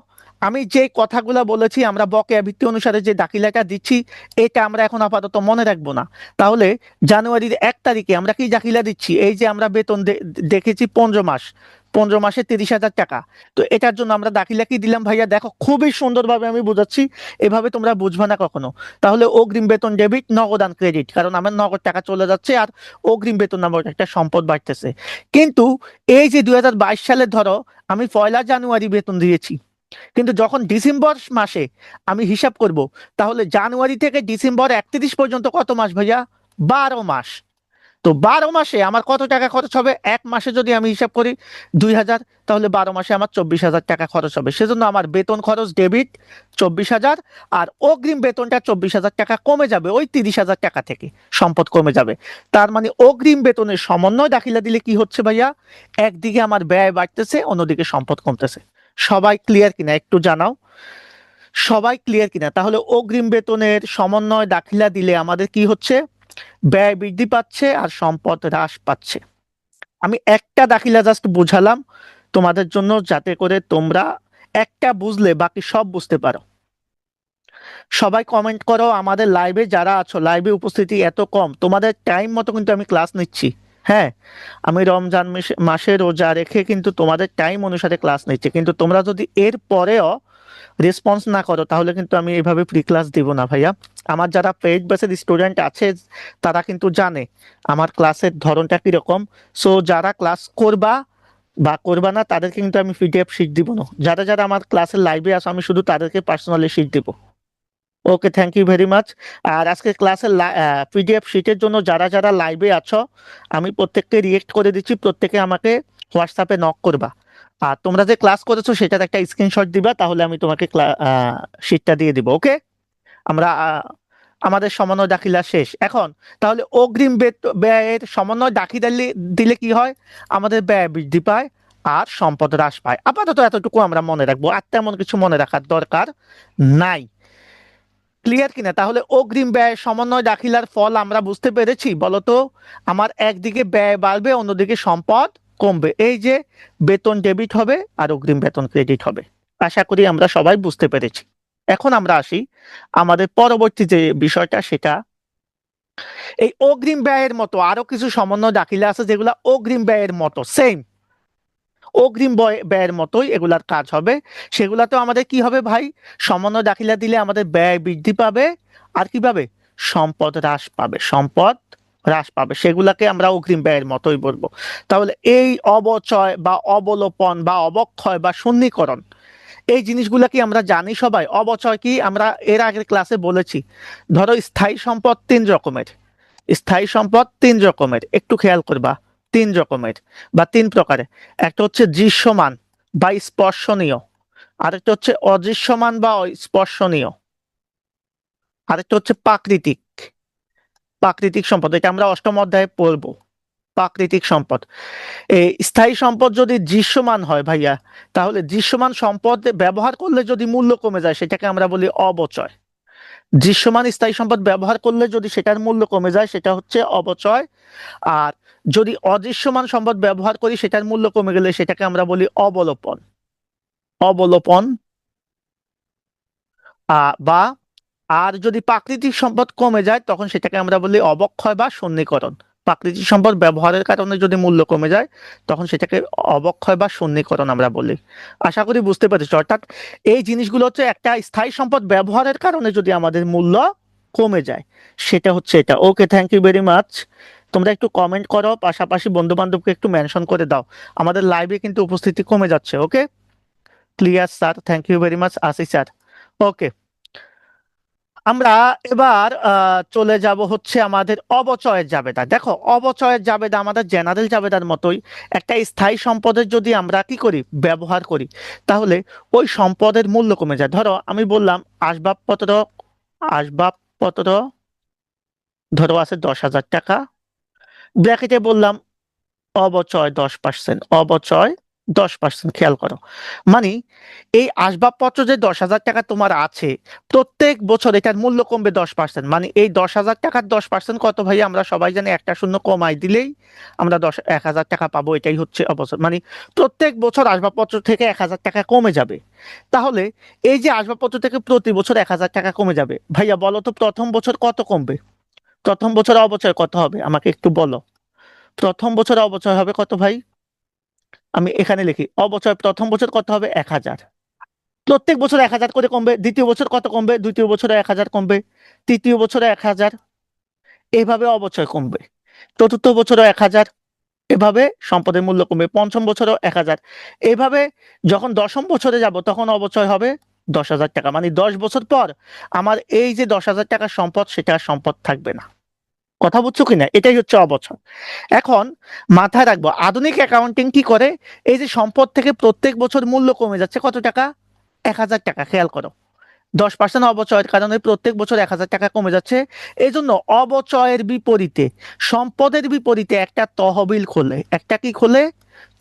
আমি যে কথাগুলো বলেছি, আমরা বকেয়া ভিত্তি অনুসারে যে দাখিলাটা দিচ্ছি, এটা আমরা এখন আপাতত মনে রাখবো না। তাহলে জানুয়ারির 1 তারিখে আমরা কি দাখিলা দিচ্ছি? এই যে আমরা বেতন দেখেছি 15 মাস, 15 মাসে 30,000 টাকা। তো এটার জন্য আমরা দাখিলা কি দিলাম ভাইয়া? দেখো খুবই সুন্দরভাবে আমি বুঝাচ্ছি, এভাবে তোমরা বুঝবে না কখনো। তাহলে অগ্রিম বেতন ডেবিট, নগদান ক্রেডিট, কারণ আমার নগদ টাকা চলে যাচ্ছে আর অগ্রিম বেতন নামক একটা সম্পদ বাড়তেছে। কিন্তু এই যে 2022 সালে ধরো আমি 1 জানুয়ারি বেতন দিয়েছি, কিন্তু যখন ডিসেম্বর মাসে আমি হিসাব করব, তাহলে জানুয়ারি থেকে ডিসেম্বর 31 পর্যন্ত কত মাস ভাইয়া? 12 মাস। তো 12 মাসে আমার কত টাকা খরচ হবে? 1 মাসে যদি আমি হিসাব করি 2,000, তাহলে 12 মাসে আমার 24,000 টাকা খরচ হবে। সেজন্য আমার বেতন খরচ ডেবিট 24,000, আর অগ্রিম বেতনটা 24,000 টাকা কমে যাবে ওই 30,000 টাকা থেকে, সম্পদ কমে যাবে। তার মানে অগ্রিম বেতনের সমন্বয় দাখিলা দিলে কি হচ্ছে ভাইয়া? একদিকে আমার ব্যয় বাড়তেছে, অন্যদিকে সম্পদ কমতেছে। সবাই ক্লিয়ার কিনা একটু জানাও, সবাই ক্লিয়ার কিনা? তাহলে অগ্রিম বেতনের সমন্বয় দাখিলা দিলে আমাদের কি হচ্ছে? ব্যয় বৃদ্ধি পাচ্ছে আর সম্পদ হ্রাস পাচ্ছে। আমি একটা দাখিলা জাস্ট বুঝালাম তোমাদের জন্য, যাতে করে তোমরা একটা বুঝলে বাকি সব বুঝতে পারো। সবাই কমেন্ট করো। আমাদের লাইভে যারা আছো, লাইভে উপস্থিতি এত কম, তোমাদের টাইম মতো কিন্তু আমি ক্লাস নিচ্ছি। হ্যাঁ, আমি রমজান মাসে রোজা রেখে কিন্তু তোমাদের টাইম অনুসারে ক্লাস নিচ্ছি, কিন্তু তোমরা যদি এর পরেও রেসপন্স না করো, তাহলে কিন্তু আমি এইভাবে ফ্রি ক্লাস দিব না ভাইয়া। আমার যারা পেইড বেসের স্টুডেন্ট আছে, তারা কিন্তু জানে আমার ক্লাসের ধরনটা কিরকম। সো যারা ক্লাস করবা বা করবা না, তাদেরকে কিন্তু আমি পিডিএফ শিট দিব না। যারা যারা আমার ক্লাসের লাইভে আসো, আমি শুধু তাদেরকে পার্সোনালি শিট দিব। ওকে, থ্যাংক ইউ ভেরি মাচ। আর আজকে ক্লাসের পিডিএফ শিটের জন্য যারা যারা লাইভে আছো, আমি প্রত্যেককে রিয়েক্ট করে দিচ্ছি, প্রত্যেকে আমাকে হোয়াটসঅ্যাপে নক করবা। আর তোমরা যে ক্লাস করেছো সেটার একটা স্ক্রিনশট দিবা, তাহলে আমি তোমাকে শিটটা দিয়ে দিব। ওকে, আমরা আমাদের সমন্বয় দাখিলা শেষ এখন। তাহলে অগ্রিম ব্যয়ের সমন্বয় দাখিলা দিলে কি হয়? আমাদের ব্যয় বৃদ্ধি পায় আর সম্পদ হ্রাস পায়। আপাতত এতটুকু আমরা মনে রাখবো, আর তেমন কিছু মনে রাখার দরকার নাই। ক্লিয়ার কিনা? তাহলে অগ্রিম ব্যয় সমন্বয় দাখিলার ফল আমরা বুঝতে পেরেছি। বলতো, আমার একদিকে ব্যয় বাড়বে, অন্যদিকে সম্পদ কমবে। এই যে বেতন ডেবিট হবে আর অগ্রিম বেতন ক্রেডিট হবে। আশা করি আমরা সবাই বুঝতে পেরেছি। এখন আমরা আসি আমাদের পরবর্তী যে বিষয়টা, সেটা এই অগ্রিম ব্যয়ের মতো আরো কিছু সমন্বয় দাখিলা আছে, যেগুলা অগ্রিম ব্যয়ের মতো সেম, অগ্রিম ব্যয়ের মতোই এগুলার কাজ হবে। সেগুলাতেও আমাদের কি হবে ভাই? সমন্বয় দাখিলা দিলে আমাদের ব্যয় বৃদ্ধি পাবে, আর কি পাবে? সম্পদ হ্রাস পাবে, সম্পদ হ্রাস পাবে। সেগুলাকে আমরা অগ্রিম ব্যয়ের মতোই বলবো। তাহলে এই অবচয় বা অবলোপন বা অবক্ষয় বা শূন্যীকরণ, এই জিনিসগুলা কি আমরা জানি সবাই? অবচয় কি আমরা এর আগের ক্লাসে বলেছি। ধরো স্থায়ী সম্পদ 3 রকমের, স্থায়ী সম্পদ 3 রকমের, একটু খেয়াল করবা। 3 রকমের বা 3 প্রকারের। একটা হচ্ছে দৃশ্যমান বা স্পর্শনীয়, আরেকটা হচ্ছে অদৃশ্যমান বা স্পর্শনীয়, আরেকটা হচ্ছে প্রাকৃতিক। প্রাকৃতিক সম্পদ, এটা আমরা অষ্টম অধ্যায়ে পড়বো। প্রাকৃতিক সম্পদ। এই স্থায়ী সম্পদ যদি দৃশ্যমান হয় ভাইয়া, তাহলে দৃশ্যমান সম্পদ ব্যবহার করলে যদি মূল্য কমে যায় সেটাকে আমরা বলি অবচয়। দৃশ্যমান স্থায়ী সম্পদ ব্যবহার করলে যদি সেটার মূল্য কমে যায় সেটা হচ্ছে অবচয়। আর যদি অদৃশ্যমান সম্পদ ব্যবহার করি সেটার মূল্য কমে গেলে সেটাকে আমরা বলি অবলোপন। অবলোপন। বা আর যদি প্রাকৃতিক সম্পদ কমে যায় তখন সেটাকে আমরা বলি অবক্ষয় বা শূন্যীকরণ। প্রাকৃতিক সম্পদ ব্যবহারের কারণে যদি মূল্য কমে যায় তখন সেটাকে অবক্ষয় বা শূন্যীকরণ আমরা বলি। আশা করি বুঝতে পেরেছ। অর্থাৎ এই জিনিসগুলো হচ্ছে একটা স্থায়ী সম্পদ ব্যবহারের কারণে যদি আমাদের মূল্য কমে যায় সেটা হচ্ছে এটা। ওকে, থ্যাংক ইউ ভেরি মাচ। তোমরা একটু কমেন্ট করো, পাশাপাশি বন্ধু বান্ধবকে একটু মেনশন করে দাও। আমাদের লাইভে কিন্তু উপস্থিতি কমে যাচ্ছে। Okay, clear sir, thank you very much Asif sir. Okay, আমরা এবার চলে যাব হচ্ছে আমাদের অবচয়ের জাবেদা। দেখো, অবচয়ের জাবেদা আমাদের জেনারেল জাবেদার মতোই। একটা স্থায়ী সম্পদের যদি আমরা কি করি, ব্যবহার করি, তাহলে ওই সম্পদের মূল্য কমে যায়। ধরো আমি বললাম আসবাবপত্র, আসবাবপত্র ধরো আছে 10,000 টাকা, ব্র্যাকেটে বললাম অবচয় 10%, অবচয় 10%। খেয়াল করো, মানে এই আসবাবপত্র যে 10,000 টাকা তোমার আছে, প্রত্যেক বছর এটার মূল্য কমবে 10%। মানে এই 10,000 টাকার 10% কত ভাই? আমরা সবাই জানি একটা শূন্য কমাই দিলেই আমরা 1,000 টাকা পাবো। এটাই হচ্ছে অবচয়। মানে প্রত্যেক বছর আসবাবপত্র থেকে 1,000 টাকা কমে যাবে। তাহলে এই যে আসবাবপত্র থেকে প্রতি বছর 1,000 টাকা কমে যাবে, ভাইয়া বলো তো প্রথম বছর কত কমবে? প্রথম বছর অবচয় কত হবে আমাকে একটু বলো। প্রথম বছর অবচয় হবে কত ভাই? আমি এখানে লিখি, অবচয় প্রথম বছর কত হবে? 1,000। প্রত্যেক বছর 1,000 করে কমবে। দ্বিতীয় বছর কত কমবে? দ্বিতীয় বছরে 1,000 কমবে। তৃতীয় বছরে 1,000, এইভাবে অবচয় কমবে। চতুর্থ বছরও 1,000, এভাবে সম্পদের মূল্য কমবে। পঞ্চম বছরও 1,000। এইভাবে যখন দশম বছরে যাব তখন অবচয় হবে 10,000 টাকা। মানে 10 বছর পর আমার এই যে 10,000 টাকার সম্পদ, সেটা আর সম্পদ থাকবে না। কথা বুঝছো কিনা? এটাই হচ্ছে অবচয়। এখন মাথায় রাখবো, আধুনিক অ্যাকাউন্টিং কি করে, এই যে সম্পদ থেকে প্রত্যেক বছর মূল্য কমে যাচ্ছে কত টাকা? 1,000 টাকা। খেয়াল করো, 10% অবচয়ের কারণে প্রত্যেক বছর 1,000 টাকা কমে যাচ্ছে। এই জন্য অবচয়ের বিপরীতে, সম্পদের বিপরীতে একটা তহবিল খোলে। একটা কি খোলে?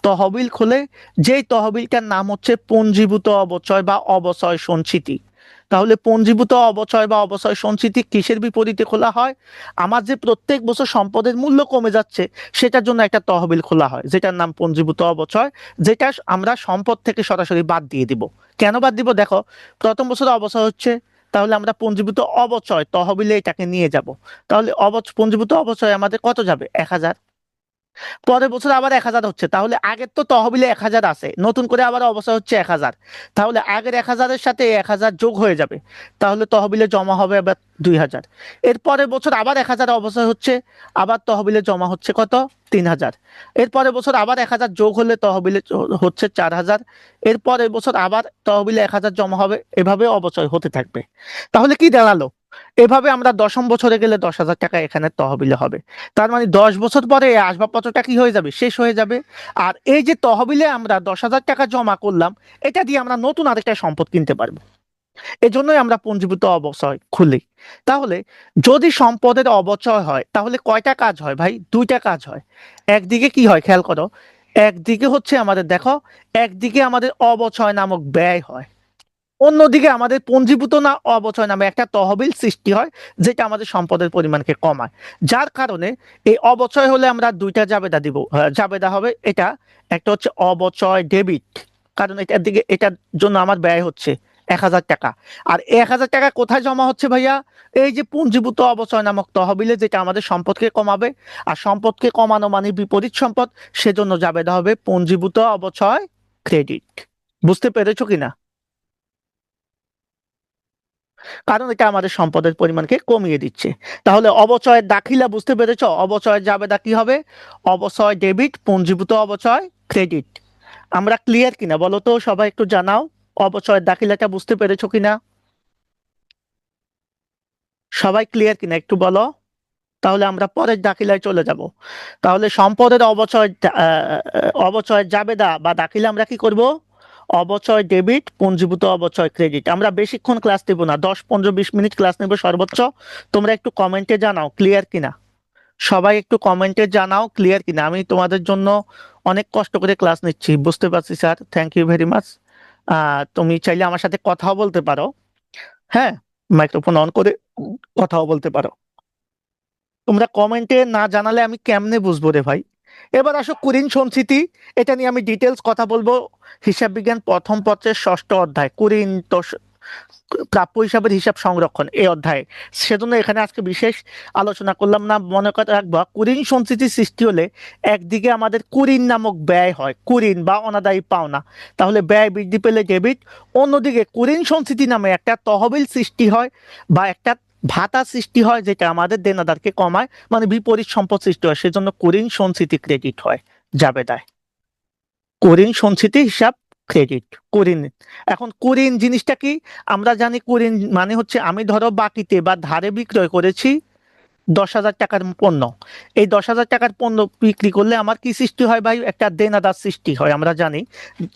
তহবিল খোলে। যেই তহবিলটার নাম হচ্ছে পুঞ্জীভূত অবচয় বা অবচয় সঞ্চিতি। তাহলে পুঞ্জীভূত অবচয় বা অবচয় সঞ্চিতি কিসের বিপরীতে খোলা হয়? আমার যে প্রত্যেক বছর সম্পদের মূল্য কমে যাচ্ছে সেটার জন্য একটা তহবিল খোলা হয়, যেটার নাম পুঞ্জীভূত অবচয়, যেটা আমরা সম্পদ থেকে সরাসরি বাদ দিয়ে দিব। কেন বাদ দিব? দেখো, প্রথম বছর অবচয় হচ্ছে, তাহলে আমরা পুঞ্জীভূত অবচয় তহবিলে এটাকে নিয়ে যাব। তাহলে পুঞ্জীভূত অবচয় আমাদের কত যাবে? 1,000। পরের বছর আবার 1,000 হচ্ছে, তাহলে আগের তো তহবিলে 1,000 আছে, নতুন করে আবার অবস্থা হচ্ছে 1,000। তাহলে আগের 1,000-এর সাথে 1,000 যোগ হয়ে যাবে, তাহলে তহবিলে জমা হবে আবার 2,000। এর পরের বছর আবার 1,000 অবস্থা হচ্ছে, আবার তহবিলে জমা হচ্ছে কত? 3,000। এর পরের বছর আবার 1,000 যোগ হলে তহবিলে হচ্ছে 4,000। এর পরের বছর আবার তহবিলে 1,000 জমা হবে। এভাবে অবচয় হতে থাকবে। তাহলে কি দাঁড়ালো? এভাবে আমরা দশম বছরে গেলে 10,000 টাকা এখানে তহবিলে হবে। তার মানে 10 বছর পরে এই আসবাবপত্রটা কি হয়ে যাবে? শেষ হয়ে যাবে। আর এই যে তহবিলে আমরা 10,000 টাকা জমা করলাম, এটা দিয়ে আমরা নতুন আরেকটা সম্পদ কিনতে পারবো। এজন্যই আমরা পুঞ্জীভূত অবচয় খুলি। তাহলে যদি সম্পদের অবচয় হয় তাহলে কয়টা কাজ হয় ভাই? দুইটা কাজ হয়। একদিকে কি হয় খেয়াল করো, একদিকে হচ্ছে আমাদের দেখো, একদিকে আমাদের অবচয় নামক ব্যয় হয়, অন্যদিকে আমাদের পঞ্জীভূত না অবচয় নামে একটা তহবিল সৃষ্টি হয়, যেটা আমাদের সম্পদের পরিমাণকে কমায়। যার কারণে এই অবচয় হলে আমরা দুইটা জাবেদা দিব। জাবেদা হবে এটা, একটা হচ্ছে অবচয় ডেবিট, কারণ এটার দিকে, এটার জন্য আমার ব্যয় হচ্ছে 1,000 টাকা। আর 1,000 টাকা কোথায় জমা হচ্ছে ভাইয়া? এই যে পুঞ্জীভূত অবচয় নামক তহবিলে, যেটা আমাদের সম্পদকে কমাবে। আর সম্পদকে কমানো মানে বিপরীত সম্পদ, সেজন্য জাবেদা হবে পুঞ্জীভূত অবচয় ক্রেডিট। বুঝতে পেরেছো কিনা? কারণ এটা আমাদের সম্পদের পরিমাণকে কমিয়ে দিচ্ছে। তাহলে অবচয়ের দাখিলা বুঝতে পেরেছ? অবচয়ের জাবেদা কি হবে? অবচয় ডেবিট, পুঞ্জীভূত অবচয় ক্রেডিট। আমরা ক্লিয়ার কিনা বলো তো, সবাই একটু জানাও। অবচয়ের দাখিলাটা বুঝতে পেরেছো কিনা? সবাই ক্লিয়ার কিনা একটু বলো, তাহলে আমরা পরের দাখিলায় চলে যাব। তাহলে সম্পদের অবচয়, অবচয়ের জাবেদা বা দাখিলা আমরা কি করব? অবচয় ডেবিট, পুঞ্জীভূত অবচয় ক্রেডিট। আমরা বেশিক্ষণ ক্লাস নেব না, 10, 15, 20 মিনিট ক্লাস নেব সর্বোচ্চ। তোমরা একটু কমেন্টে জানাও ক্লিয়ার কিনা। সবাই একটু কমেন্টে জানাও ক্লিয়ার কিনা। আমি তোমাদের জন্য অনেক কষ্ট করে ক্লাস নিচ্ছি, বুঝতে পারছি sir, thank you very much. তুমি চাইলে আমার সাথে কথাও বলতে পারো, হ্যাঁ, মাইক্রোফোন অন করে কথাও বলতে পারো। তোমরা কমেন্টে না জানালে আমি কেমনে বুঝবো রে ভাই। এবার আসো কুরিন সংস্কৃতি, এটা নিয়ে আমি ডিটেলস কথা বলবো। হিসাব বিজ্ঞান প্রথম পত্রের ষষ্ঠ অধ্যায়, কুরিন তো প্রাপ্য হিসাবের হিসাব সংরক্ষণ, এই অধ্যায়ে। সেজন্য এখানে আজকে বিশেষ আলোচনা করলাম না। মনে করে রাখবা, কুরিন সংস্কৃতি সৃষ্টি হলে একদিকে আমাদের কুরিন নামক ব্যয় হয়, কুরিন বা অনাদায়ী পাওনা, তাহলে ব্যয় বৃদ্ধি পেলে ডেবিট। অন্যদিকে কুরিন সংস্কৃতি নামে একটা তহবিল সৃষ্টি হয় বা একটা ভাতা সৃষ্টি হয়, যেটা আমাদের দেনাদারকে কমায়, মানে বিপরীত সম্পদ সৃষ্টি হয়, সেজন্য কুরিন সংস্কৃতি ক্রেডিট হয় জাবেদায়। কুরিন সঞ্চিতি হিসাব ক্রেডিট, কুরিন। এখন কুরিন জিনিসটা কি? আমরা জানি কুরিন মানে হচ্ছে, আমি ধরো বাকিতে বা ধারে বিক্রয় করেছি 10,000 টাকার পণ্য। এই 10,000 টাকার পণ্য বিক্রি করলে আমার কি সৃষ্টি হয় ভাই? একটা দেনাদার সৃষ্টি হয়, আমরা জানি।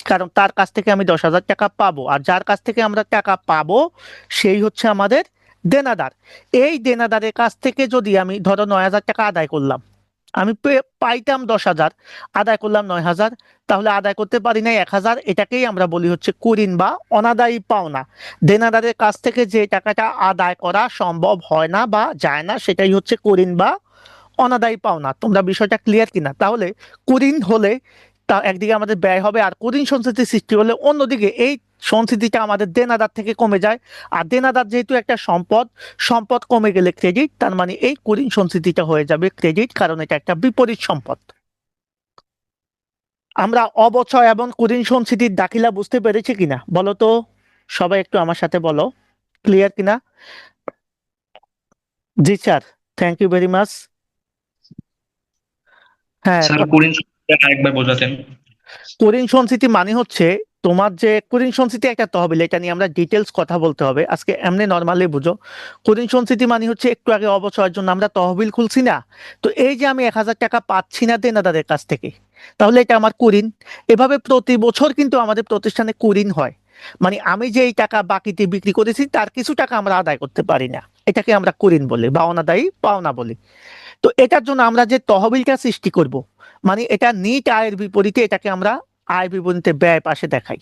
কারণ তার কাছ থেকে আমি 10,000 টাকা পাবো, আর যার কাছ থেকে আমরা টাকা পাবো সেই হচ্ছে আমাদের দেনাদার। এই দেনাদারের কাছ থেকে যদি আমি ধরো 9,000 টাকা আদায় করলাম, আমি পাইতাম 10,000, আদায় করলাম 9,000, তাহলে আদায় করতে পারি নাই 1,000, এটাকেই আমরা বলি হচ্ছে কুরিন বা অনাদায়ী পাওনা। দেনাদারের কাছ থেকে যে টাকাটা আদায় করা সম্ভব হয় না বা যায় না, সেটাই হচ্ছে কুরিন বা অনাদায়ী পাওনা। তোমরা বিষয়টা ক্লিয়ার কিনা? তাহলে কুরিন হলে তা একদিকে আমাদের ব্যয় হবে, আর কুরিন সংস্কৃতি সৃষ্টি হলে অন্যদিকে এই সংস্কৃতিটা আমাদের দেনাদার থেকে কমে যায়। আর দেনাদার যেহেতু একটা সম্পদ, সম্পদ কমে গেলে ক্রেডিট, তার মানে এই কুরিন সংস্কৃতিটা হয়ে যাবে ক্রেডিট, কারণ এটা একটা বিপরীত সম্পদ। আমরা অবচয় এবং কুরিন সংস্কৃতির দাখিলা বুঝতে পেরেছি কিনা বলো তো? সবাই একটু আমার সাথে বলো, ক্লিয়ার কিনা? জি sir, thank you very much. হ্যাঁ, স্যার কুরিন সংখ্যাটা আরেকবার বোঝাতেন। কুরিন সংস্কৃতি মানে হচ্ছে, তোমার যে কুরিন সংস্কৃতি একটা তহবিল, এটা নিয়ে আমরা ডিটেলস কথা বলতে হবে আজকে, এমনি নর্মালি বুঝো। কুরিন সংস্কৃতি মানে হচ্ছে, একটু আগে অবচয়ের জন্য আমরা তহবিল খুলছি না, তো এই যে আমি 1,000 টাকা পাচ্ছি না দেনাদারের কাছ থেকে, তাহলে এটা আমার কুরিন। এভাবে প্রতি বছর কিন্তু আমাদের প্রতিষ্ঠানে কুরিন হয়, মানে আমি যে এই টাকা বাকিতে বিক্রি করেছি তার কিছু টাকা আমরা আদায় করতে পারি না, এটাকে আমরা কুরিন বলি বা অনাদায়ী পাওনা বলি। তো এটার জন্য আমরা যে তহবিলটা সৃষ্টি করব, মানে এটা নিট আয়ের বিপরীতে, এটাকে আমরা আয় বিবরণীতে ব্যয় পাশে দেখাই।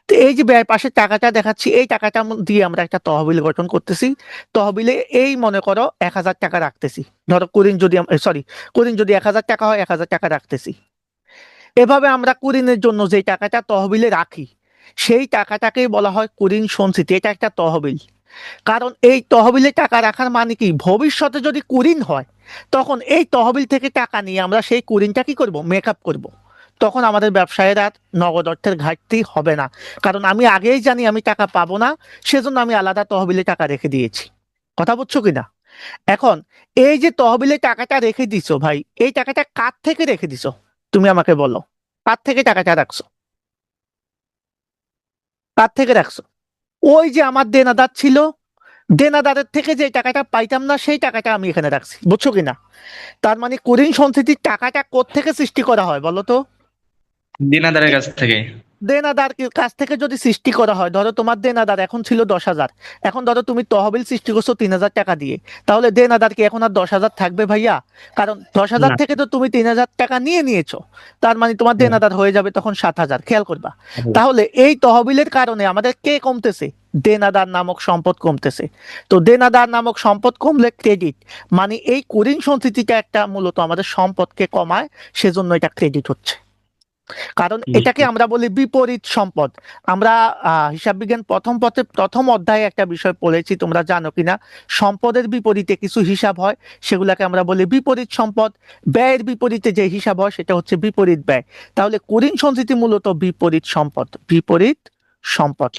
তো এই যে ব্যয় পাশে টাকাটা দেখাচ্ছি, এই টাকাটা দিয়ে আমরা একটা তহবিল গঠন করতেছি। তহবিলে এই মনে করো 1,000 টাকা রাখতেছি। ধরো কুরিন যদি, সরি, কুরিন যদি 1,000 টাকা হয়, 1,000 টাকা রাখতেছি। এভাবে আমরা কুরিনের জন্য যে টাকাটা তহবিলে রাখি, সেই টাকাটাকেই বলা হয় কুরিন সঞ্চিতি। এটা একটা তহবিল। কারণ এই তহবিলে টাকা রাখার মানে কি, ভবিষ্যতে যদি কুরিন হয়, তখন এই তহবিল থেকে টাকা নিয়ে আমরা সেই কুরিনটা কি করব, মেকআপ করব। তখন আমাদের ব্যবসায়ের আর নগদ অর্থের ঘাটতি হবে না, কারণ আমি আগেই জানি আমি টাকা পাবো না, সেজন্য আমি আলাদা তহবিলে টাকা রেখে দিয়েছি। কথা বুঝছো কিনা? এখন এই যে তহবিলে টাকাটা রেখে দিছো ভাই, এই টাকাটা কার থেকে রেখে দিছো? তুমি আমাকে বলো, কার থেকে টাকাটা রাখছো? কার থেকে রাখছো? ওই যে আমার দেনাদার ছিল, দেনাদারের থেকে যে টাকাটা পাইতাম না, সেই টাকাটা আমি এখানে রাখছি, বুঝছো কিনা? তার মানে কুরিন সঞ্চিতির টাকাটা কোত্থেকে সৃষ্টি করা হয় বলো তো? দিনাদারের কাছ থেকে। দেনাদার কাছ থেকে যদি সৃষ্টি করা হয়, ধরো তোমার দেনাদার এখন ছিল 10,000, এখন ধরো তুমি তহবিল সৃষ্টি করছো 3,000 টাকা দিয়ে, তাহলে দেনাদার কি এখন আর 10,000 থাকবে ভাইয়া? কারণ 10,000 না। থেকে তো তুমি 3,000 টাকা নিয়ে নিয়েছো, তার মানে তোমার হুম। দেনাদার হয়ে যাবে তখন 7,000, খেয়াল করবা। তাহলে এই তহবিলের কারণে আমাদের কে কমতেছে? দেনাদার নামক সম্পদ কমতেছে। তো দেনাদার নামক সম্পদ কমলে ক্রেডিট, মানে এই কুরিন সঞ্চিতিটা একটা মূলত আমাদের সম্পদকে কমায়, সেজন্য এটা ক্রেডিট হচ্ছে। কারণ এটাকে আমরা বলি বিপরীত সম্পদ। আমরা হিসাব বিজ্ঞান প্রথম পত্রে প্রথম অধ্যায়ে একটা বিষয় পড়েছি, তোমরা জানো কিনা? সম্পদের বিপরীতে কিছু হিসাব হয়, সেগুলাকে আমরা বলি বিপরীত সম্পদ। ব্যয়ের বিপরীতে যে হিসাব হয় সেটা হচ্ছে বিপরীত ব্যয়। তাহলে কুরিন সঞ্চিতি মূলত বিপরীত সম্পদ, বিপরীত সম্পদ।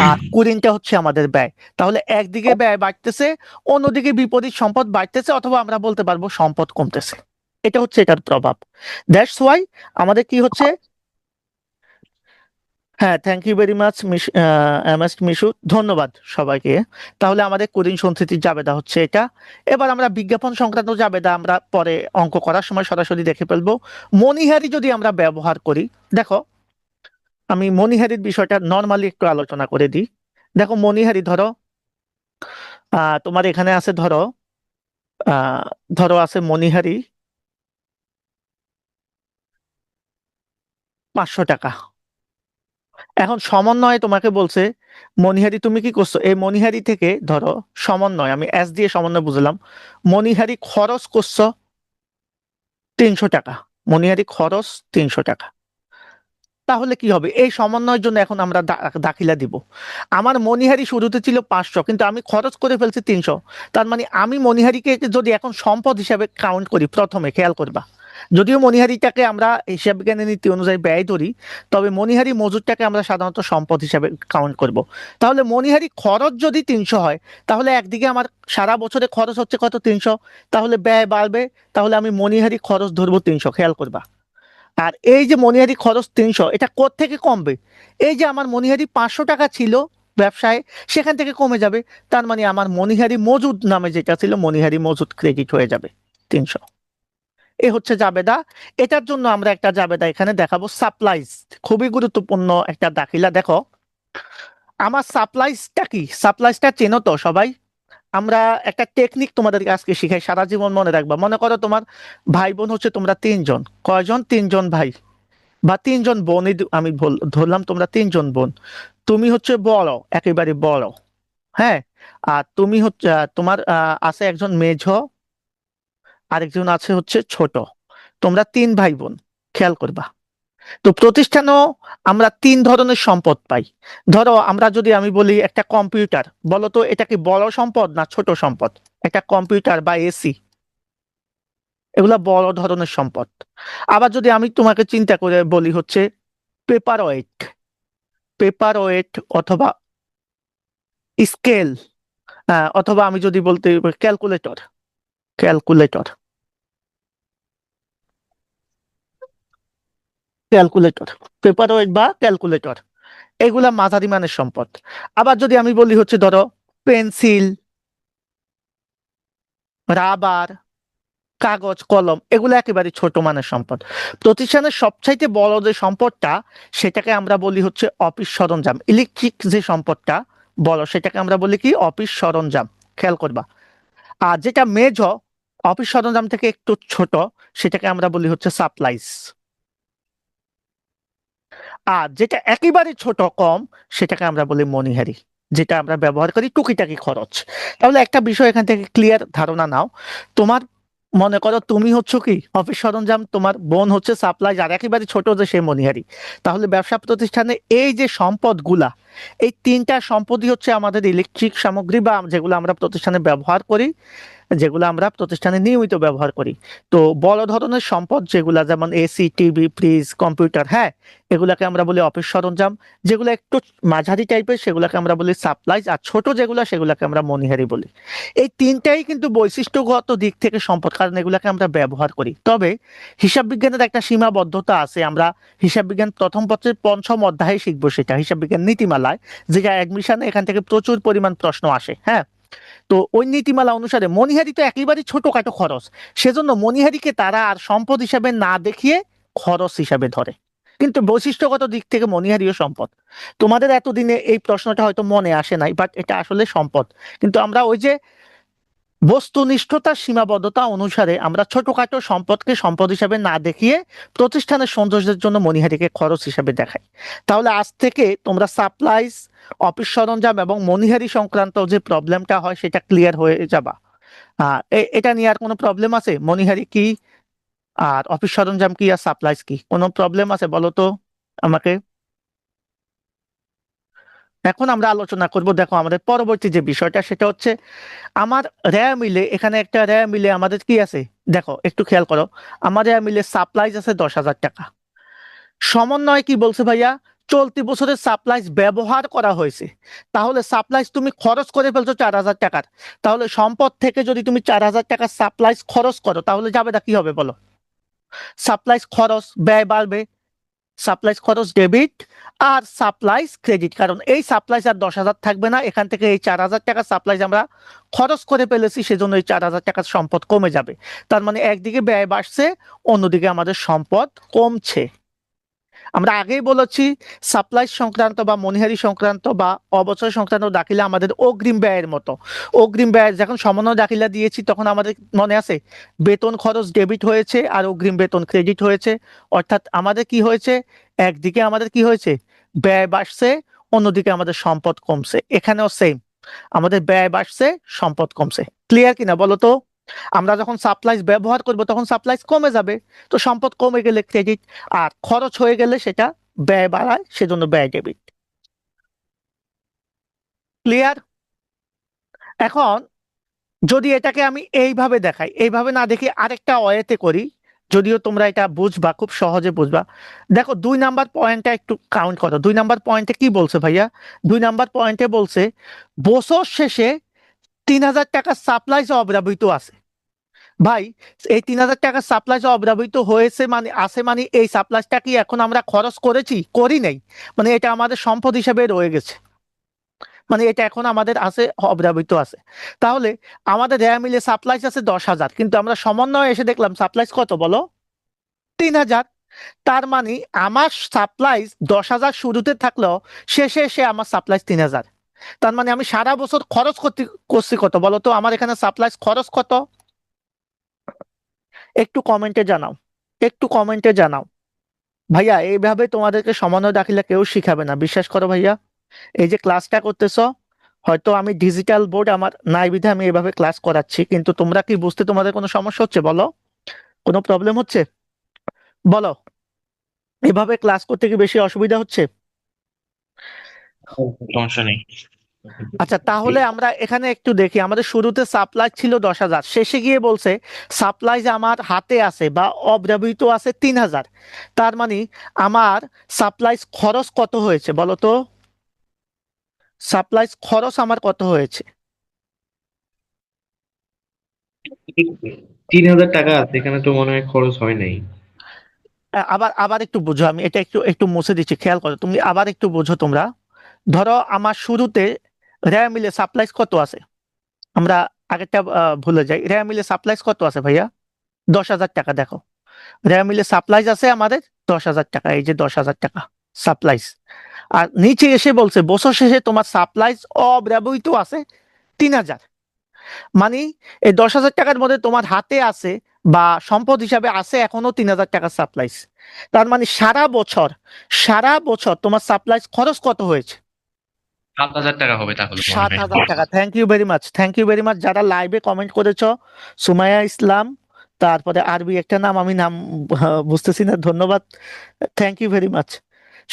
আর কুরিনটা হচ্ছে আমাদের ব্যয়। তাহলে একদিকে ব্যয় বাড়তেছে, অন্যদিকে বিপরীত সম্পদ বাড়তেছে, অথবা আমরা বলতে পারবো সম্পদ কমতেছে। এটা হচ্ছে এটার প্রভাব। দ্যাটস ওয়াই আমাদের কি হচ্ছে। হ্যাঁ, thank you very much M S Mishu, ধন্যবাদ সবাইকে। তাহলে আমাদের কুরিন সঞ্চিতির জাবেদা হচ্ছে এটা। এবার আমরা বিজ্ঞাপন সংক্রান্ত জাবেদা আমরা পরে অঙ্ক করার সময় সরাসরি দেখে ফেলবো। মনিহারি যদি আমরা ব্যবহার করি, দেখো, আমি মনিহারির বিষয়টা নর্মালি একটু আলোচনা করে দিই। দেখো মনিহারি ধরো, তোমার এখানে আছে ধরো ধরো আছে মণিহারি 500 টাকা। এখন সমন্বয়ে তোমাকে বলছে মণিহারি তুমি কি করছো, এই মণিহারি থেকে ধরো সমন্বয়, আমি এস দিয়ে সমন্বয় বুঝলাম, মণিহারি খরচ করছো 300 টাকা, মণিহারি খরচ 300 টাকা। তাহলে কি হবে, এই সমন্বয়ের জন্য এখন আমরা দাখিলা দিব। আমার মণিহারি শুরুতে ছিল 500, কিন্তু আমি খরচ করে ফেলছি 300। তার মানে আমি মণিহারিকে যদি এখন সম্পদ হিসাবে কাউন্ট করি, প্রথমে খেয়াল করবা, যদিও মণিহারিটাকে আমরা হিসাব বিজ্ঞানের নীতি অনুযায়ী ব্যয় ধরি, তবে মণিহারি মজুরটাকে আমরা সাধারণত সম্পদ হিসাবে কাউন্ট করব। তাহলে মণিহারি খরচ যদি 300 হয়, তাহলে একদিকে আমার সারা বছরে খরচ হচ্ছে কত, 300, তাহলে ব্যয় বাড়বে, তাহলে আমি মণিহারি খরচ ধরবো 300, খেয়াল করবা। আর এই যে মনিহারি খরচ 300, এটা কোত্থেকে কমবে, এই যে আমার মনিহারি 500 টাকা ছিল ব্যবসায়, সেখান থেকে কমে যাবে। তার মানে আমার মনিহারি মজুদ নামে যেটা ছিল, মনিহারি মজুদ ক্রেডিট হয়ে যাবে 300। এ হচ্ছে জাবেদা। এটার জন্য আমরা একটা জাবেদা এখানে দেখাবো, সাপ্লাইজ, খুবই গুরুত্বপূর্ণ একটা দাখিলা। দেখো আমার সাপ্লাইজটা কি, সাপ্লাইজটা চেনো তো সবাই? আমরা একটা টেকনিক তোমাদেরকে আজকে শিখাই, সারা জীবন মনে রাখবা। মনে করো তোমার ভাই বোন হচ্ছে তোমরা 3জন, কয়জন, 3জন ভাই বা 3জন বোনই আমি ধরলাম, তোমরা 3জন বোন। তুমি হচ্ছে বড়, একেবারে বড়, হ্যাঁ। আর তুমি হচ্ছে তোমার আছে একজন মেঝ, আরেকজন আছে হচ্ছে ছোট, তোমরা 3 ভাই বোন। খেয়াল করবা, তো প্রতিষ্ঠানও আমরা 3 ধরনের সম্পদ পাই। ধরো আমরা যদি আমি বলি একটা কম্পিউটার, বলো তো এটা কি বড় সম্পদ না ছোট সম্পদ? একটা কম্পিউটার বা এসি, এগুলা বড় ধরনের সম্পদ। আবার যদি আমি তোমাকে চিন্তা করে বলি হচ্ছে পেপার ওয়েট, পেপার ওয়েট অথবা স্কেল, অথবা আমি যদি বলতে calculator, calculator, calculator, paper wait বা ক্যালকুলেটর, এগুলা মাঝারি মানের সম্পদ। আবার যদি আমি বলি হচ্ছে ধরো পেন্সিল, রাবার, কাগজ কলম, এগুলো একেবারে ছোট মানের সম্পদ। প্রতিষ্ঠানের সবচাইতে বড় যে সম্পদটা, সেটাকে আমরা বলি হচ্ছে অফিস সরঞ্জাম। ইলেকট্রিক যে সম্পদটা বড়, সেটাকে আমরা বলি কি, অফিস সরঞ্জাম। খেয়াল করবা। আর যেটা মেজ, অফিস সরঞ্জাম থেকে একটু ছোট, সেটাকে আমরা বলি হচ্ছে সাপ্লাইজ। আর যেটা একেবারে ছোট কম, সেটাকে আমরা বলি মনিহারি, যেটা আমরা ব্যবহার করি টুকিটাকি খরচ। তাহলে একটা বিষয় এখান থেকে ক্লিয়ার ধারণা নাও, তোমার মনে করো তুমি হচ্ছে কি অফিস সরঞ্জাম, তোমার বোন হচ্ছে সাপ্লাই, আর একেবারে ছোট যে সে মনিহারি। তাহলে ব্যবসা প্রতিষ্ঠানে এই যে সম্পদগুলা, এই 3টা সম্পদই হচ্ছে আমাদের ইলেকট্রিক সামগ্রী, বা যেগুলো আমরা প্রতিষ্ঠানে ব্যবহার করি, যেগুলো আমরা প্রতিষ্ঠানে নিয়মিত ব্যবহার করি। তো বড় ধরনের সম্পদ যেগুলা, যেমন এসি, টিভি, ফ্রিজ, কম্পিউটার, হ্যাঁ, এগুলাকে আমরা বলি অফিস সরঞ্জাম। যেগুলো একটু মাঝারি টাইপের, সেগুলোকে আমরা বলি সাপ্লাইজ। আর ছোট যেগুলো, সেগুলোকে আমরা মনিহারি বলি। এই 3টাই কিন্তু বৈশিষ্ট্যগত দিক থেকে সম্পদ, কারণ এগুলাকে আমরা ব্যবহার করি। তবে হিসাব বিজ্ঞানের একটা সীমাবদ্ধতা আছে, আমরা হিসাব বিজ্ঞান প্রথম পত্রের 5ম অধ্যায়ে শিখবো, সেটা হিসাব বিজ্ঞান নীতিমালায়, যেটা অ্যাডমিশনে এখান থেকে প্রচুর পরিমাণ প্রশ্ন আসে, হ্যাঁ। তো ওই নীতিমালা অনুসারে মনিহারি তো একেবারে ছোটখাটো খরচ, সেজন্য মনিহারিকে তারা আর সম্পদ হিসাবে না দেখিয়ে খরচ হিসাবে ধরে। কিন্তু বৈশিষ্ট্যগত দিক থেকে মনিহারিও সম্পদ। তোমাদের এতদিনে এই প্রশ্নটা হয়তো মনে আসে নাই, বাট এটা আসলে সম্পদ। কিন্তু আমরা ওই যে বস্তুনিষ্ঠতার সীমাবদ্ধতা অনুসারে আমরা ছোটখাটো সম্পদকে সম্পদ হিসাবে না দেখিয়ে প্রতিষ্ঠানের সৌন্দর্যের জন্য মনিহারিকে খরচ হিসাবে দেখাই। তাহলে আজ থেকে তোমরা সাপ্লাইজ, অফিস সরঞ্জাম এবং মনিহারি সংক্রান্ত যে প্রবলেমটা হয়, সেটা ক্লিয়ার হয়ে যাবা। এটা নিয়ে আর কোনো প্রবলেম আছে? মনিহারি কি, আর অফিস সরঞ্জাম কি, আর সাপ্লাইজ কি, কোনো প্রবলেম আছে বলো তো আমাকে। এখন আমরা আলোচনা করব, দেখো আমাদের পরবর্তী যে বিষয়টা, সেটা হচ্ছে আমার রেয়া মিলে, এখানে একটা রেয়া মিলে আমাদের কি আছে, দেখো একটু খেয়াল করো। আমার রেয়া মিলে সাপ্লাইজ আছে 10,000 টাকা। সমন্বয় কি বলছে ভাইয়া, চলতি বছরের সাপ্লাইজ ব্যবহার করা হয়েছে। তাহলে সাপ্লাইজ তুমি খরচ করে ফেলছো 4,000 টাকার। তাহলে সম্পদ থেকে যদি তুমি 4,000 টাকা সাপ্লাইজ খরচ করো, তাহলে যাবে কি হবে বলো? সাপ্লাইজ খরচ, ব্যয় বাড়বে। সাপ্লাইজ খরচ ডেবিট, আর সাপ্লাইজ ক্রেডিট, কারণ এই সাপ্লাইজ আর 10,000 থাকবে না, এখান থেকে এই 4,000 টাকা সাপ্লাইজ আমরা খরচ করে ফেলেছি, সেজন্য এই 4,000 টাকার সম্পদ কমে যাবে। তার মানে একদিকে ব্যয় বাড়ছে, অন্যদিকে আমাদের সম্পদ কমছে। আমরা আগেই বলেছি সাপ্লাই সংক্রান্ত বা মনিহারি সংক্রান্ত বা অবচয় সংক্রান্ত দাখিলা আমাদের অগ্রিম ব্যয়ের মতো। অগ্রিম ব্যয়ের যখন সমন্বয় দাখিলা দিয়েছি তখন আমাদের মনে আছে বেতন খরচ ডেবিট হয়েছে আর অগ্রিম বেতন ক্রেডিট হয়েছে, অর্থাৎ আমাদের কি হয়েছে, একদিকে আমাদের কি হয়েছে ব্যয় বাড়ছে, অন্যদিকে আমাদের সম্পদ কমছে। এখানেও সেম, আমাদের ব্যয় বাড়ছে, সম্পদ কমছে। ক্লিয়ার কিনা বলো তো? আমরা যখন সাপ্লাইজ ব্যবহার করব তখন সাপ্লাইজ কমে যাবে, তো সম্পদ কমে গেলে ক্রেডিট, আর খরচ হয়ে গেলে সেটা ব্যয় বাড়ায়, সেজন্য ব্যয় ডেবিট। ক্লিয়ার? এখন যদি এটাকে আমি এইভাবে দেখাই, এইভাবে না দেখি আরেকটা ওয়েতে করি, যদিও তোমরা এটা বুঝবা, খুব সহজে বুঝবা। দেখো 2 নাম্বার পয়েন্টটা একটু কাউন্ট করো। 2 নাম্বার পয়েন্টে কি বলছে ভাইয়া? 2 নাম্বার পয়েন্টে বলছে বছর শেষে 3,000 টাকা সাপ্লাইজ অব্যবহৃত আছে। ভাই, এই 3,000 টাকা সাপ্লাইজ অব্যবহৃত হয়েছে মানে আছে মানে এই সাপ্লাইজটা কি এখন আমরা খরচ করেছি? করি নাই, মানে এটা আমাদের সম্পদ হিসেবে রয়ে গেছে, মানে এটা এখন আমাদের আছে, অব্যবহৃত আছে। তাহলে আমাদের রেয়া মিলে সাপ্লাইজ আছে 10,000, কিন্তু আমরা সমন্বয়ে এসে দেখলাম সাপ্লাইজ কত বলো? 3,000। তার মানে আমার সাপ্লাইজ 10,000 শুরুতে থাকলেও শেষে এসে আমার সাপ্লাইজ 3,000। তার মানে আমি সারা বছর খরচ করছি কত বলো তো? আমার এখানে সাপ্লাইজ খরচ কত? একটু কমেন্টে জানাও, একটু কমেন্টে জানাও। ভাইয়া এইভাবে তোমাদেরকে সমন্বয় দাখিলা কেউ শিখাবে না, বিশ্বাস করো ভাইয়া। এই যে ক্লাসটা করতেছ, হয়তো আমি ডিজিটাল বোর্ড আমার নাই বিধে আমি এভাবে ক্লাস করাচ্ছি, কিন্তু তোমরা কি বুঝতে তোমাদের কোনো সমস্যা হচ্ছে বলো? কোনো প্রবলেম হচ্ছে বলো? এভাবে ক্লাস করতে কি বেশি অসুবিধা হচ্ছে? সমস্যা নেই। আচ্ছা, তাহলে আমরা এখানে একটু দেখি, আমাদের শুরুতে সাপ্লাই ছিল 10,000, শেষে গিয়ে বলছে সাপ্লাই আমার হাতে আছে বা অব্যবহৃত আছে 3,000। তার মানে আমার সাপ্লাই খরচ কত হয়েছে বলো তো? সাপ্লাই খরচ আমার কত হয়েছে? 3,000 টাকা আছে, এখানে তো মনে হয় খরচ হয় নাই। আবার আবার একটু বুঝো, আমি এটা একটু একটু মুছে দিচ্ছি, খেয়াল করো তুমি, আবার একটু বুঝো তোমরা। ধরো আমার শুরুতে রেয়া মিলে সাপ্লাইজ কত আছে, আমরা আগেরটা ভুলে যাই। রেয়া মিলে সাপ্লাইজ কত আছে ভাইয়া? 10,000 টাকা। দেখো রেয়া মিলে সাপ্লাইজ আছে আমাদের 10,000 টাকা, এই যে 10,000 টাকা সাপ্লাইজ। আর নিচে এসে বলছে বছর শেষে তোমার সাপ্লাইজ অব্যবহৃত আছে 3,000। মানে এই 10,000 টাকার মধ্যে তোমার হাতে আছে বা সম্পদ হিসাবে আছে এখনো 3,000 টাকা সাপ্লাইজ। তার মানে সারা বছর, সারা বছর তোমার সাপ্লাইজ খরচ কত হয়েছে? 7,000 টাকা হবে তাহলে মনে হয়। 7,000 টাকা। Thank you very much, thank you very much. যারা লাইভে কমেন্ট করেছো, সুমাইয়া ইসলাম, তারপরে আরবি একটা নাম আমি নাম বুঝতেছি না, ধন্যবাদ, থ্যাংক ইউ ভেরি মাচ।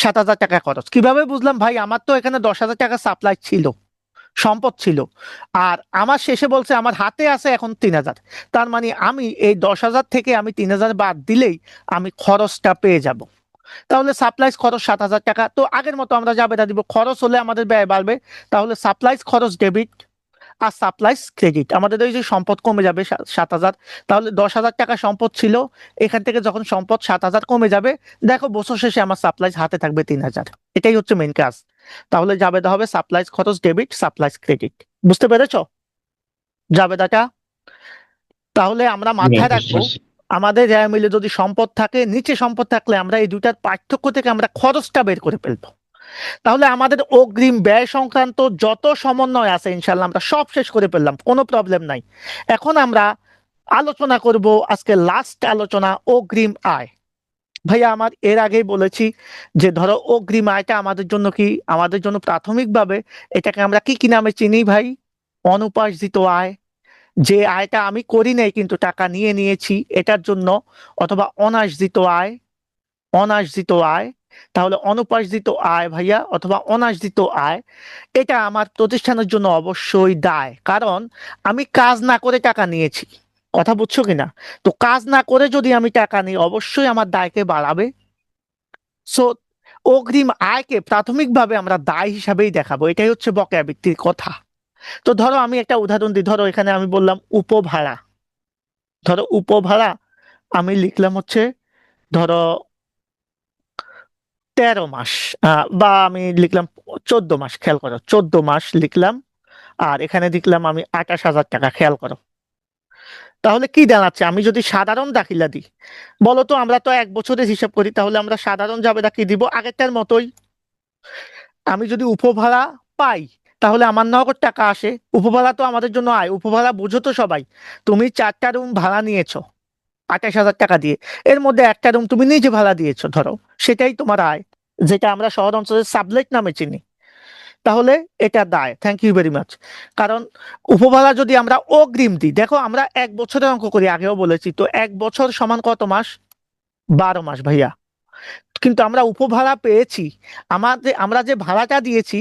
7,000 টাকা খরচ কিভাবে বুঝলাম ভাই? আমার তো এখানে 10,000 টাকা সাপ্লাই ছিল, সম্পদ ছিল, আর আমার শেষে বলছে আমার হাতে আছে এখন 3,000। তার মানে আমি এই 10,000 থেকে আমি 3,000 বাদ দিলেই আমি খরচটা পেয়ে যাব। তাহলে সাপ্লাইজ খরচ 7,000 টাকা, তো আগের মতো আমরা জাবেদা দিব, খরচ হলে আমাদের ব্যয় বাড়বে, তাহলে সাপ্লাইজ খরচ ডেবিট আর সাপ্লাইজ ক্রেডিট। আমাদের ওই যে সম্পদ কমে যাবে 7,000, তাহলে 10,000 টাকা সম্পদ ছিল, এখান থেকে যখন সম্পদ 7,000 কমে যাবে, দেখো বছর শেষে আমার সাপ্লাইজ হাতে থাকবে 3,000। এটাই হচ্ছে মেন কাজ। তাহলে জাবেদা হবে সাপ্লাইজ খরচ ডেবিট, সাপ্লাইজ ক্রেডিট। বুঝতে পেরেছো জাবেদাটা? তাহলে আমরা মাথায় রাখবো আমাদের রেয়া মিলে যদি সম্পদ থাকে, নিচে সম্পদ থাকলে আমরা এই দুইটার পার্থক্য থেকে আমরা খরচটা বের করে ফেলবো। তাহলে আমাদের অগ্রিম ব্যয় সংক্রান্ত যত সমন্বয় আছে ইনশাল্লাহ আমরা সব শেষ করে ফেললাম, কোনো প্রবলেম নাই। এখন আমরা আলোচনা করব আজকে লাস্ট আলোচনা, অগ্রিম আয়। ভাইয়া আমার এর আগেই বলেছি যে ধরো অগ্রিম আয়টা আমাদের জন্য কি, আমাদের জন্য প্রাথমিকভাবে এটাকে আমরা কি কি নামে চিনি ভাই? অনুপার্জিত আয়। যে আয়টা আমি করি নাই কিন্তু টাকা নিয়ে নিয়েছি এটার জন্য, অথবা অনার্জিত আয়, অনার্জিত আয়। তাহলে অনুপার্জিত আয় ভাইয়া অথবা অনার্জিত আয়, এটা আমার প্রতিষ্ঠানের জন্য অবশ্যই দায়, কারণ আমি কাজ না করে টাকা নিয়েছি। কথা বুঝছো কিনা? তো কাজ না করে যদি আমি টাকা নিই অবশ্যই আমার দায়কে বাড়াবে। সো অগ্রিম আয়কে প্রাথমিকভাবে আমরা দায় হিসাবেই দেখাবো, এটাই হচ্ছে বকেয়া ব্যক্তির কথা। তো ধরো আমি একটা উদাহরণ দিই, ধরো এখানে আমি বললাম উপভাড়া। ধরো উপভাড়া আমি লিখলাম হচ্ছে ধরো 13 মাস, বা আমি লিখলাম 14 মাস, খেয়াল করো 14 মাস লিখলাম, আর এখানে লিখলাম আমি 28,000 টাকা, খেয়াল করো। তাহলে কি দাঁড়াচ্ছে? আমি যদি সাধারণ দাখিলা দিই, বলো তো, আমরা তো 1 বছরের হিসাব করি, তাহলে আমরা সাধারণ জাবেদা কি দিব? আগেরটার মতোই। আমি যদি উপভাড়া পাই তাহলে আমার নগদ টাকা আসে। উপভাড়া তো আমাদের জন্য আয়। উপভাড়া বুঝো তো সবাই। তুমি 4টা রুম ভাড়া নিয়েছো 28,000 টাকা দিয়ে, এর মধ্যে একটা রুম তুমি নিজে ভাড়া দিয়েছো ধরো, সেটাই তোমার আয়, যেটা আমরা শহর অঞ্চলের সাবলেট নামে চিনি। তাহলে এটা দায়। Thank you very much. কারণ উপভাড়া যদি আমরা অগ্রিম দিই, দেখো আমরা 1 বছরের অঙ্ক করি, আগেও বলেছি তো, 1 বছর সমান কত মাস? 12 মাস ভাইয়া। কিন্তু আমরা উপভাড়া পেয়েছি, আমরা যে ভাড়াটা দিয়েছি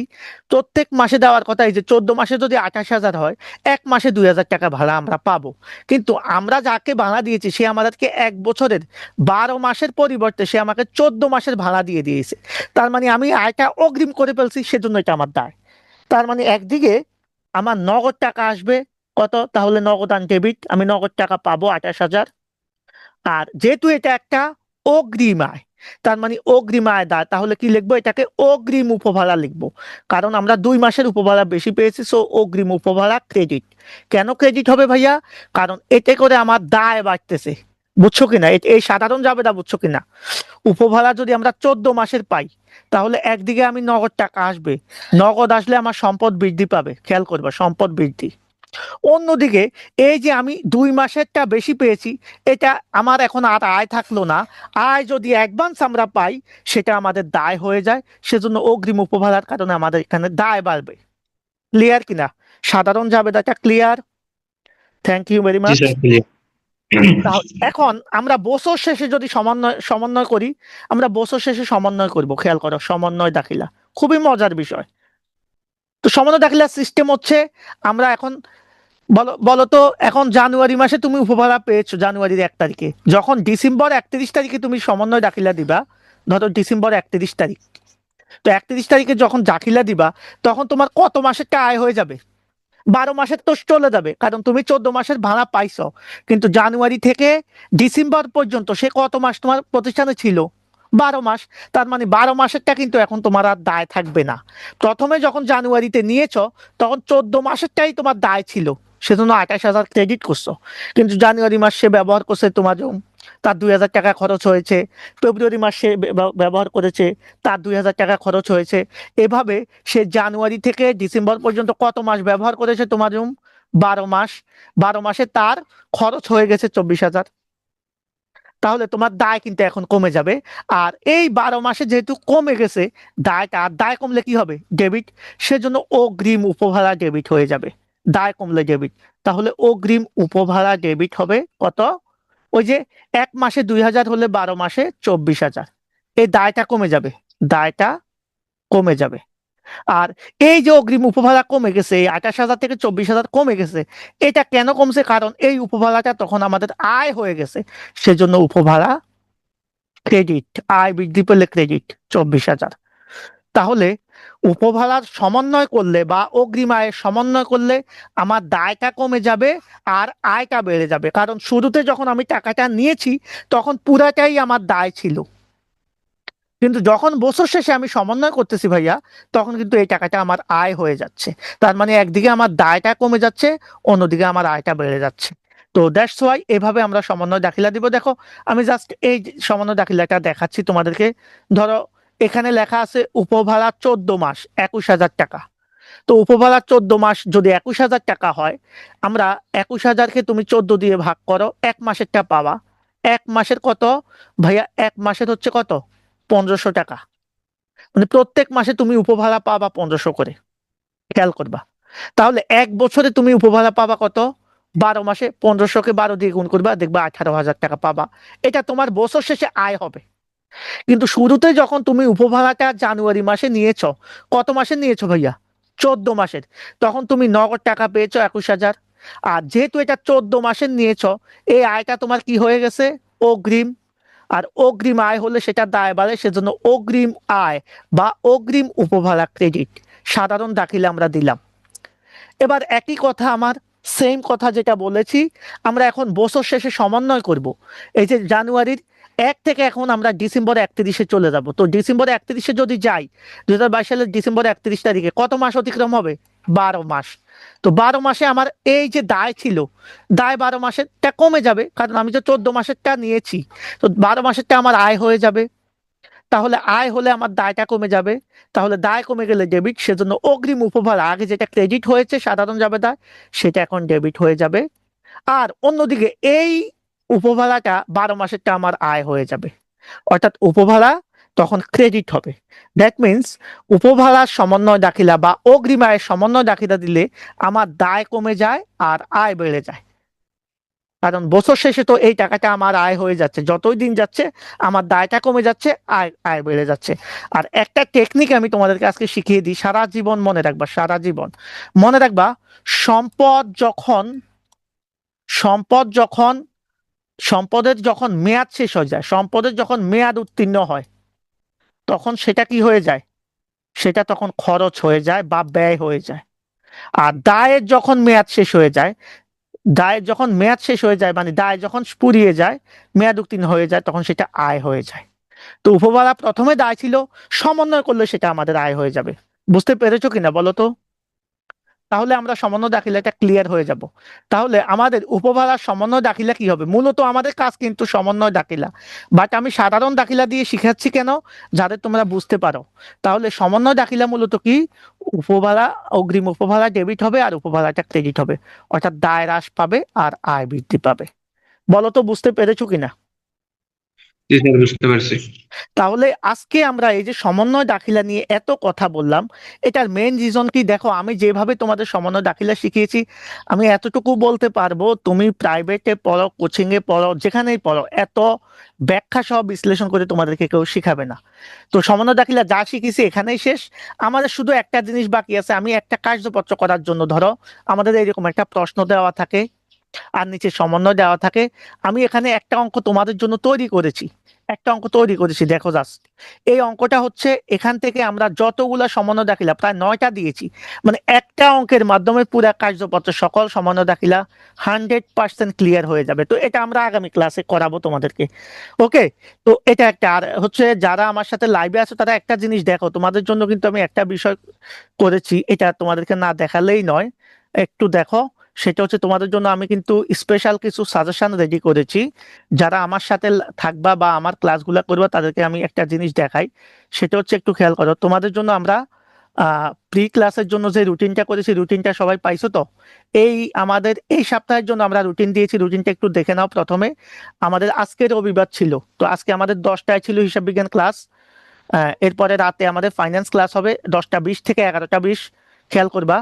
প্রত্যেক মাসে দেওয়ার কথা। এই যে 14 মাসে যদি 28,000 হয়, 1 মাসে 2,000 টাকা ভাড়া আমরা পাবো। কিন্তু আমরা যাকে ভাড়া দিয়েছি সে আমাদেরকে 1 বছরের 12 মাসের পরিবর্তে সে আমাকে 14 মাসের ভাড়া দিয়ে দিয়েছে। তার মানে আমি আয়টা অগ্রিম করে ফেলছি, সেজন্য এটা আমার দায়। তার মানে একদিকে আমার নগদ টাকা আসবে কত? তাহলে নগদান ডেবিট, আমি নগদ টাকা পাবো 28,000। আর যেহেতু এটা একটা অগ্রিম আয়, তার মানে অগ্রিম আয় দায়, তাহলে কি লিখবো? এটাকে অগ্রিম উপভাড়া লিখবো। কারণ আমরা 2 মাসের উপভাড়া বেশি পেয়েছি, সো অগ্রিম উপভাড়া ক্রেডিট। কেন ক্রেডিট হবে ভাইয়া? কারণ এতে করে আমার দায় বাড়তেছে। বুঝছো কিনা? এই সাধারণ জাবেদা বুঝছো কিনা? উপভাড়া যদি আমরা 14 মাসের পাই, তাহলে একদিকে আমি নগদ টাকা আসবে, নগদ আসলে আমার সম্পদ বৃদ্ধি পাবে। খেয়াল করবা, সম্পদ বৃদ্ধি। অন্যদিকে এই যে আমি 2 মাসেরটা বেশি পেয়েছি, এটা আমার এখন আর আয় থাকলো না। আয় যদি অ্যাডভান্স আমরা পাই, সেটা আমাদের দায় হয়ে যায়। সেজন্য অগ্রিম উপভাড়ার কারণে আমাদের এখানে দায় বাড়বে। ক্লিয়ার কিনা? সাধারণ জাবেদাটা ক্লিয়ার? থ্যাংক ইউ ভেরি জি মাচ। Sir, clear. এখন আমরা বছর শেষে যদি সমন্বয় করি, আমরা বছর শেষে সমন্বয় করব। খেয়াল করো, সমন্বয় দাখিলা খুবই মজার বিষয়। তো সমন্বয় দাখিলার সিস্টেম হচ্ছে, আমরা এখন বলো বলো তো, এখন জানুয়ারি মাসে তুমি উপভাড়া পেয়েছো জানুয়ারির 1 তারিখে, যখন ডিসেম্বর 31 তারিখে তুমি সমন্বয় দাখিলা দিবা, ধরো ডিসেম্বর 31 তারিখ, তো 31 তারিখে যখন দাখিলা দিবা, তখন তোমার কত মাসেরটা আয় হয়ে যাবে? 12 মাসের তো চলে যাবে, কারণ তুমি 14 মাসের ভাড়া পাইছো। কিন্তু জানুয়ারি থেকে ডিসেম্বর পর্যন্ত সে কত মাস তোমার প্রতিষ্ঠানে ছিল? 12 মাস। তার মানে 12 মাসেরটা কিন্তু এখন তোমার আর দায় থাকবে না। প্রথমে যখন জানুয়ারিতে নিয়েছো, তখন 14 মাসেরটাই তোমার দায় ছিল, সেজন্য 28,000 ক্রেডিট করছো। কিন্তু জানুয়ারি মাস সে ব্যবহার করছে তোমার তার 2,000 টাকা খরচ হয়েছে। ফেব্রুয়ারি মাস সে ব্যবহার করেছে, তার 2,000 টাকা খরচ হয়েছে। এভাবে সে জানুয়ারি থেকে ডিসেম্বর পর্যন্ত কত মাস ব্যবহার করেছে তোমার 12 মাস। 12 মাসে তার খরচ হয়ে গেছে 24,000। তাহলে তোমার দায় কিন্তু এখন কমে যাবে। আর এই 12 মাসে যেহেতু কমে গেছে দায়টা, আর দায় কমলে কি হবে? ডেবিট। সেজন্য অগ্রিম উপভাড়া ডেবিট হয়ে যাবে। দায় কমলে ডেবিট। তাহলে অগ্রিম উপভাড়া ডেবিট হবে কত? ওই যে 1 মাসে 2,000 হলে 12 মাসে 24,000। এই দায়টা কমে যাবে, দায়টা কমে যাবে। আর এই যে অগ্রিম উপভাড়া কমে গেছে, এই 28,000 থেকে 24,000 কমে গেছে, এটা কেন কমছে? কারণ এই উপভাড়াটা তখন আমাদের আয় হয়ে গেছে, সেজন্য উপভাড়া ক্রেডিট। আয় বৃদ্ধি পেলে ক্রেডিট 24,000। তাহলে উপভাড়ার সমন্বয় করলে বা অগ্রিম আয়ের সমন্বয় করলে আমার দায়টা কমে যাবে আর আয়টা বেড়ে যাবে। কারণ শুরুতে যখন আমি টাকাটা নিয়েছি তখন পুরাটাই আমার দায় ছিল, কিন্তু যখন বছর শেষে আমি সমন্বয় করতেছি ভাইয়া, তখন কিন্তু এই টাকাটা আমার আয় হয়ে যাচ্ছে। তার মানে একদিকে আমার দায়টা কমে যাচ্ছে, অন্যদিকে আমার আয়টা বেড়ে যাচ্ছে। তো দ্যাটস ওয়াই এভাবে আমরা সমন্বয় দাখিলা দিব। দেখো, আমি জাস্ট এই যে সমন্বয় দাখিলাটা দেখাচ্ছি তোমাদেরকে। ধরো এখানে লেখা আছে উপভাড়া 14 মাস 21,000 টাকা। তো উপভাড়া 14 মাস যদি 21,000 টাকা হয়, আমরা 21,000-কে তুমি 14 দিয়ে ভাগ করো, 1 মাসেরটা পাবা। 1 মাসের কত ভাইয়া? 1 মাসের হচ্ছে কত? 1,500 টাকা। মানে প্রত্যেক মাসে তুমি উপভাড়া পাবা 1,500 করে। খেয়াল করবা। তাহলে 1 বছরে তুমি উপভাড়া পাবা কত? 12 মাসে 1,500-কে 12 দিয়ে গুণ করবা, দেখবা 18,000 টাকা পাবা। এটা তোমার বছর শেষে আয় হবে। কিন্তু শুরুতে যখন তুমি উপভাড়াটা জানুয়ারি মাসে নিয়েছো, কত মাসে নিয়েছো ভাইয়া? 14 মাসের। তখন তুমি নগদ টাকা পেয়েছো 21,000। আর যেহেতু এটা 14 মাসের নিয়েছো, এই আয়টা তোমার কি হয়ে গেছে? অগ্রিম। আর অগ্রিম আয় হলে সেটা দায় বাড়ে, সেজন্য অগ্রিম আয় বা অগ্রিম উপভাড়া ক্রেডিট সাধারণ দাখিলা আমরা দিলাম। এবার একই কথা, আমার সেম কথা যেটা বলেছি, আমরা এখন বছর শেষে সমন্বয় করব। এই যে জানুয়ারির 1 থেকে এখন আমরা ডিসেম্বর 31-এ চলে যাব। তো ডিসেম্বর 31-এ যদি যাই, 2022 সালের ডিসেম্বর 31 তারিখে কত মাস অতিক্রম হবে? 12 মাস। তো 12 মাসে আমার এই যে দায় ছিল, দায় 12 মাসেরটা কমে যাবে, কারণ আমি তো 14 মাসেরটা নিয়েছি। তো 12 মাসেরটা আমার আয় হয়ে যাবে। তাহলে আয় হলে আমার দায়টা কমে যাবে। তাহলে দায় কমে গেলে ডেবিট, সেজন্য অগ্রিম উপভাড়া আগে যেটা ক্রেডিট হয়েছে সাধারণ যাবে দায়, সেটা এখন ডেবিট হয়ে যাবে। আর অন্যদিকে এই উপভাড়াটা 12 মাসেরটা আমার আয় হয়ে যাবে, অর্থাৎ উপভাড়া তখন ক্রেডিট হবে। দ্যাট মিনস উপভাড়ার সমন্বয় দাখিলা বা অগ্রিম আয়ের সমন্বয় দাখিলা দিলে আমার দায় কমে যায় আর আয় বেড়ে যায়। কারণ বছর শেষে তো এই টাকাটা আমার আয় হয়ে যাচ্ছে, যতই দিন যাচ্ছে আমার দায়টা কমে যাচ্ছে, আয় আয় বেড়ে যাচ্ছে। আর একটা টেকনিক আমি তোমাদেরকে আজকে শিখিয়ে দিই, সারা জীবন মনে রাখবা, সারা জীবন মনে রাখবা। সম্পদ যখন সম্পদ যখন সম্পদের যখন মেয়াদ শেষ হয়ে যায়, সম্পদের যখন মেয়াদ উত্তীর্ণ হয়, তখন সেটা কি হয়ে যায়? সেটা তখন খরচ হয়ে যায় বা ব্যয় হয়ে যায়। আর দায়ের যখন মেয়াদ শেষ হয়ে যায়, দায়ের যখন মেয়াদ শেষ হয়ে যায় মানে দায় যখন ফুরিয়ে যায়, মেয়াদ উত্তীর্ণ হয়ে যায়, তখন সেটা আয় হয়ে যায়। তো উপভাড়া প্রথমে দায় ছিল, সমন্বয় করলে সেটা আমাদের আয় হয়ে যাবে। বুঝতে পেরেছো কিনা বলো তো? তাহলে আমরা সমন্বয় দাখিলা এটা ক্লিয়ার হয়ে যাব। তাহলে আমাদের উপভাড়ার সমন্বয় দাখিলা কি হবে? মূলত আমাদের কাজ কিন্তু সমন্বয় দাখিলা, বাট আমি সাধারণ দাখিলা দিয়ে শিখাচ্ছি কেন? যাতে তোমরা বুঝতে পারো। তাহলে সমন্বয় দাখিলা মূলত কি? উপভাড়া, অগ্রিম উপভাড়া ডেবিট হবে আর উপভাড়াটা ক্রেডিট হবে, অর্থাৎ দায় হ্রাস পাবে আর আয় বৃদ্ধি পাবে। বলো তো বুঝতে পেরেছো কিনা? জি স্যার, বুঝতে পারছি। তাহলে আজকে আমরা এই যে সমন্বয় দাখিলা নিয়ে এত কথা বললাম, এটার মেইন রিজন কি? দেখো, আমি যেভাবে তোমাদের সমন্বয় দাখিলা শিখিয়েছি, আমি এতটুকু বলতে পারবো, তুমি প্রাইভেটে পড়ো, কোচিং এ পড়ো, যেখানেই পড়ো, এত ব্যাখ্যা সহ বিশ্লেষণ করে তোমাদেরকে কেউ শিখাবে না। তো সমন্বয় দাখিলা যা শিখেছি এখানেই শেষ। আমাদের শুধু একটা জিনিস বাকি আছে, আমি একটা কার্যপত্র করার জন্য, ধরো আমাদের এইরকম একটা প্রশ্ন দেওয়া থাকে আর নিচে সমন্বয় দেওয়া থাকে। আমি এখানে একটা অঙ্ক তোমাদের জন্য তৈরি করেছি, একটা অঙ্ক তৈরি করেছি, দেখো জাস্ট। এই অঙ্কটা হচ্ছে এখান থেকে আমরা যতগুলা সমন্বয় দাখিলা, প্রায় 9টা দিয়েছি, মানে একটা অঙ্কের মাধ্যমে পুরো কার্যপত্র সকল সমন্বয় দাখিলা 100% ক্লিয়ার হয়ে যাবে। তো এটা আমরা আগামী ক্লাসে করাবো তোমাদেরকে। ওকে, তো এটা একটা। আর হচ্ছে যারা আমার সাথে লাইভে আছে তারা একটা জিনিস দেখো, তোমাদের জন্য কিন্তু আমি একটা বিষয় করেছি, এটা তোমাদেরকে না দেখালেই নয়, একটু দেখো। সেটা হচ্ছে তোমাদের জন্য আমি কিন্তু স্পেশাল কিছু সাজেশন রেডি করেছি। যারা আমার সাথে থাকবা বা আমার ক্লাসগুলো করবা তাদেরকে আমি একটা জিনিস দেখাই, সেটা হচ্ছে একটু খেয়াল করো। তোমাদের জন্য আমরা প্রি ক্লাসের জন্য যে রুটিনটা করেছি, রুটিনটা সবাই পাইছো তো? এই আমাদের এই সপ্তাহের জন্য আমরা রুটিন দিয়েছি, রুটিনটা একটু দেখে নাও। প্রথমে আমাদের আজকে রবিবার ছিল, তো আজকে আমাদের 10টায় ছিল হিসাব বিজ্ঞান ক্লাস। এরপরে রাতে আমাদের ফাইন্যান্স ক্লাস হবে 10টা 20 থেকে 11টা 20, খেয়াল করবা।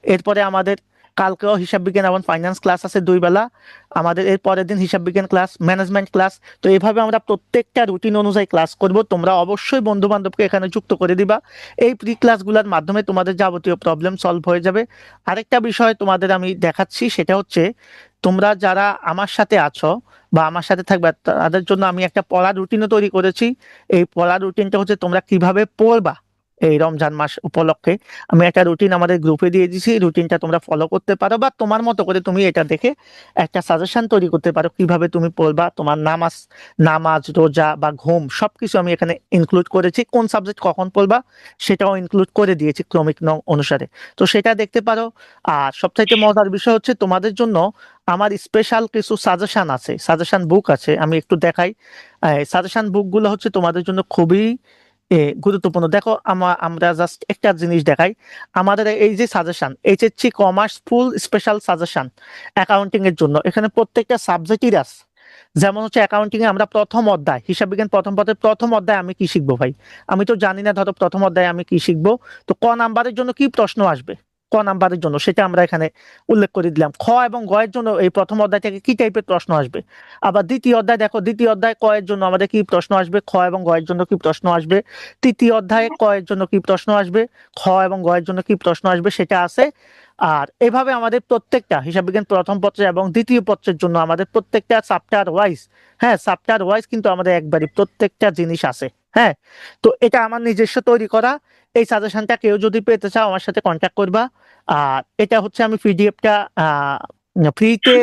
এরপরে আমাদের কালকেও হিসাব বিজ্ঞান এবং ফাইন্যান্স ক্লাস আছে 2 বেলা। আমাদের এর পরের দিন হিসাব বিজ্ঞান ক্লাস, ম্যানেজমেন্ট ক্লাস। তো এইভাবে আমরা প্রত্যেকটা রুটিন অনুযায়ী ক্লাস করব। তোমরা অবশ্যই বন্ধু বান্ধবকে এখানে যুক্ত করে দিবা। এই প্রি ক্লাসগুলোর মাধ্যমে তোমাদের যাবতীয় প্রবলেম সলভ হয়ে যাবে। আরেকটা বিষয় তোমাদের আমি দেখাচ্ছি, সেটা হচ্ছে তোমরা যারা আমার সাথে আছো বা আমার সাথে থাকবে, তাদের জন্য আমি একটা পড়ার রুটিনও তৈরি করেছি। এই পড়ার রুটিনটা হচ্ছে তোমরা কিভাবে পড়বা এই রমজান মাস উপলক্ষে। আমি একটা রুটিন আমাদের গ্রুপে দিয়ে দিয়েছি, রুটিনটা তোমরা ফলো করতে পারো বা তোমার মতো করে তুমি এটা দেখে একটা সাজেশন তৈরি করতে পারো কিভাবে তুমি পড়বা। তোমার নামাজ, নামাজ, রোজা বা ঘুম সবকিছু আমি এখানে ইনক্লুড করেছি, কোন সাবজেক্ট কখন পড়বা সেটাও ইনক্লুড করে দিয়েছি ক্রমিক নং অনুসারে। তো সেটা দেখতে পারো। আর সবচাইতে মজার বিষয় হচ্ছে তোমাদের জন্য আমার স্পেশাল কিছু সাজেশন আছে, সাজেশন বুক আছে, আমি একটু দেখাই। সাজেশন বুকগুলো হচ্ছে তোমাদের জন্য খুবই গুরুত্বপূর্ণ। দেখো, আমরা জাস্ট একটা জিনিস দেখাই। আমাদের এই যে সাজেশন, এইচএসসি কমার্স ফুল স্পেশাল সাজেশন অ্যাকাউন্টিং এর জন্য, এখানে প্রত্যেকটা সাবজেক্টই আছে। যেমন হচ্ছে অ্যাকাউন্টিং এ আমরা প্রথম অধ্যায়, হিসাব বিজ্ঞান প্রথম পত্রের প্রথম অধ্যায় আমি কি শিখবো ভাই? আমি তো জানি না, ধরো প্রথম অধ্যায়ে আমি কি শিখবো। তো ক নাম্বারের জন্য কি প্রশ্ন আসবে, ক নাম্বারের জন্য সেটা আমরা এখানে উল্লেখ করে দিলাম। খ এবং গ এর জন্য এই প্রথম অধ্যায় থেকে কি টাইপের প্রশ্ন আসবে। আবার দ্বিতীয় অধ্যায় দেখো, দ্বিতীয় অধ্যায় ক এর জন্য আমাদের কি প্রশ্ন আসবে, খ এবং গ এর জন্য কি প্রশ্ন আসবে। তৃতীয় অধ্যায়ে ক এর জন্য কি প্রশ্ন আসবে, খ এবং গ এর জন্য কি প্রশ্ন আসবে সেটা আছে। আর এভাবে আমাদের প্রত্যেকটা হিসাব বিজ্ঞান প্রথম পত্র এবং দ্বিতীয় পত্রের জন্য আমাদের প্রত্যেকটা চ্যাপ্টার ওয়াইজ, হ্যাঁ চ্যাপ্টার ওয়াইজ কিন্তু আমাদের একবারই প্রত্যেকটা জিনিস আছে। হ্যাঁ, তো এটা আমার নিজস্ব তৈরি করা। এই সাজেশনটা কেউ যদি পেতে চাও আমার সাথে কন্ট্যাক্ট করবা। আর এটা হচ্ছে আমি পিডিএফটা ফ্রিতে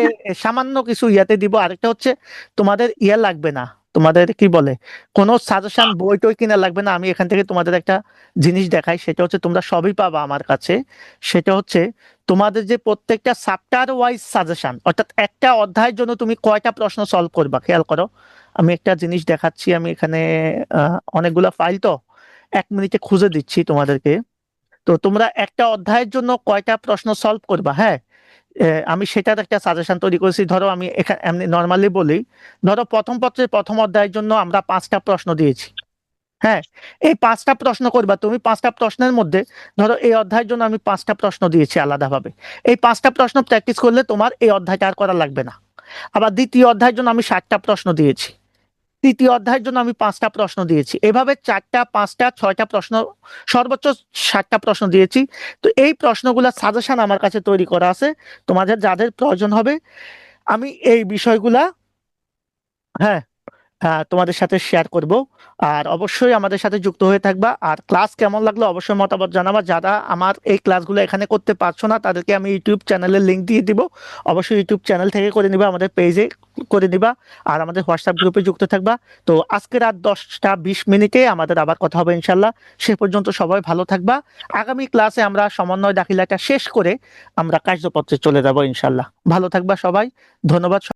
সামান্য কিছু ইয়াতে দিব। আরেকটা হচ্ছে তোমাদের ইয়া লাগবে না, তোমাদের কি বলে কোনো সাজেশন বই টই কিনা লাগবে না, আমি এখান থেকে তোমাদের একটা জিনিস দেখাই, সেটা হচ্ছে তোমরা সবই পাবা আমার কাছে। সেটা হচ্ছে তোমাদের যে প্রত্যেকটা চ্যাপ্টার ওয়াইজ সাজেশন, অর্থাৎ একটা অধ্যায়ের জন্য তুমি কয়টা প্রশ্ন সলভ করবা, খেয়াল করো। আমি একটা জিনিস দেখাচ্ছি, আমি এখানে অনেকগুলা ফাইল তো 1 মিনিটে খুঁজে দিচ্ছি তোমাদেরকে। তো তোমরা একটা অধ্যায়ের জন্য কয়টা প্রশ্ন সলভ করবা, হ্যাঁ, আমি সেটার একটা সাজেশন তৈরি করেছি। ধরো আমি এখানে এমনি নর্মালি বলি, ধরো প্রথম পত্রের প্রথম অধ্যায়ের জন্য আমরা 5টা প্রশ্ন দিয়েছি, হ্যাঁ। এই 5টা প্রশ্ন করবা তুমি, 5টা প্রশ্নের মধ্যে ধরো এই অধ্যায়ের জন্য আমি 5টা প্রশ্ন দিয়েছি আলাদাভাবে। এই 5টা প্রশ্ন প্র্যাকটিস করলে তোমার এই অধ্যায়টা আর করা লাগবে না। আবার দ্বিতীয় অধ্যায়ের জন্য আমি 60টা প্রশ্ন দিয়েছি, তৃতীয় অধ্যায়ের জন্য আমি 5টা প্রশ্ন দিয়েছি, এভাবে 4টা 5টা 6টা প্রশ্ন, সর্বোচ্চ 60টা প্রশ্ন দিয়েছি। তো এই প্রশ্নগুলো সাজেশন আমার কাছে তৈরি করা আছে, তোমাদের যাদের প্রয়োজন হবে আমি এই বিষয়গুলা, হ্যাঁ, তোমাদের সাথে শেয়ার করব। আর অবশ্যই আমাদের সাথে যুক্ত হয়ে থাকবা। আর ক্লাস কেমন লাগলো অবশ্যই মতামত জানাবা। যারা আমার এই ক্লাসগুলো এখানে করতে পারছো না তাদেরকে আমি ইউটিউব চ্যানেলের লিংক দিয়ে দিব, অবশ্যই ইউটিউব চ্যানেল থেকে করে নিবা, আমাদের পেজে করে নিবা, আর আমাদের হোয়াটসঅ্যাপ গ্রুপে যুক্ত থাকবা। তো আজকে রাত 10টা 20 মিনিটে আমাদের আবার কথা হবে ইনশাল্লাহ। সে পর্যন্ত সবাই ভালো থাকবা। আগামী ক্লাসে আমরা সমন্বয় দাখিলাটা শেষ করে আমরা কার্যপত্রে চলে যাব ইনশাল্লাহ। ভালো থাকবা সবাই, ধন্যবাদ।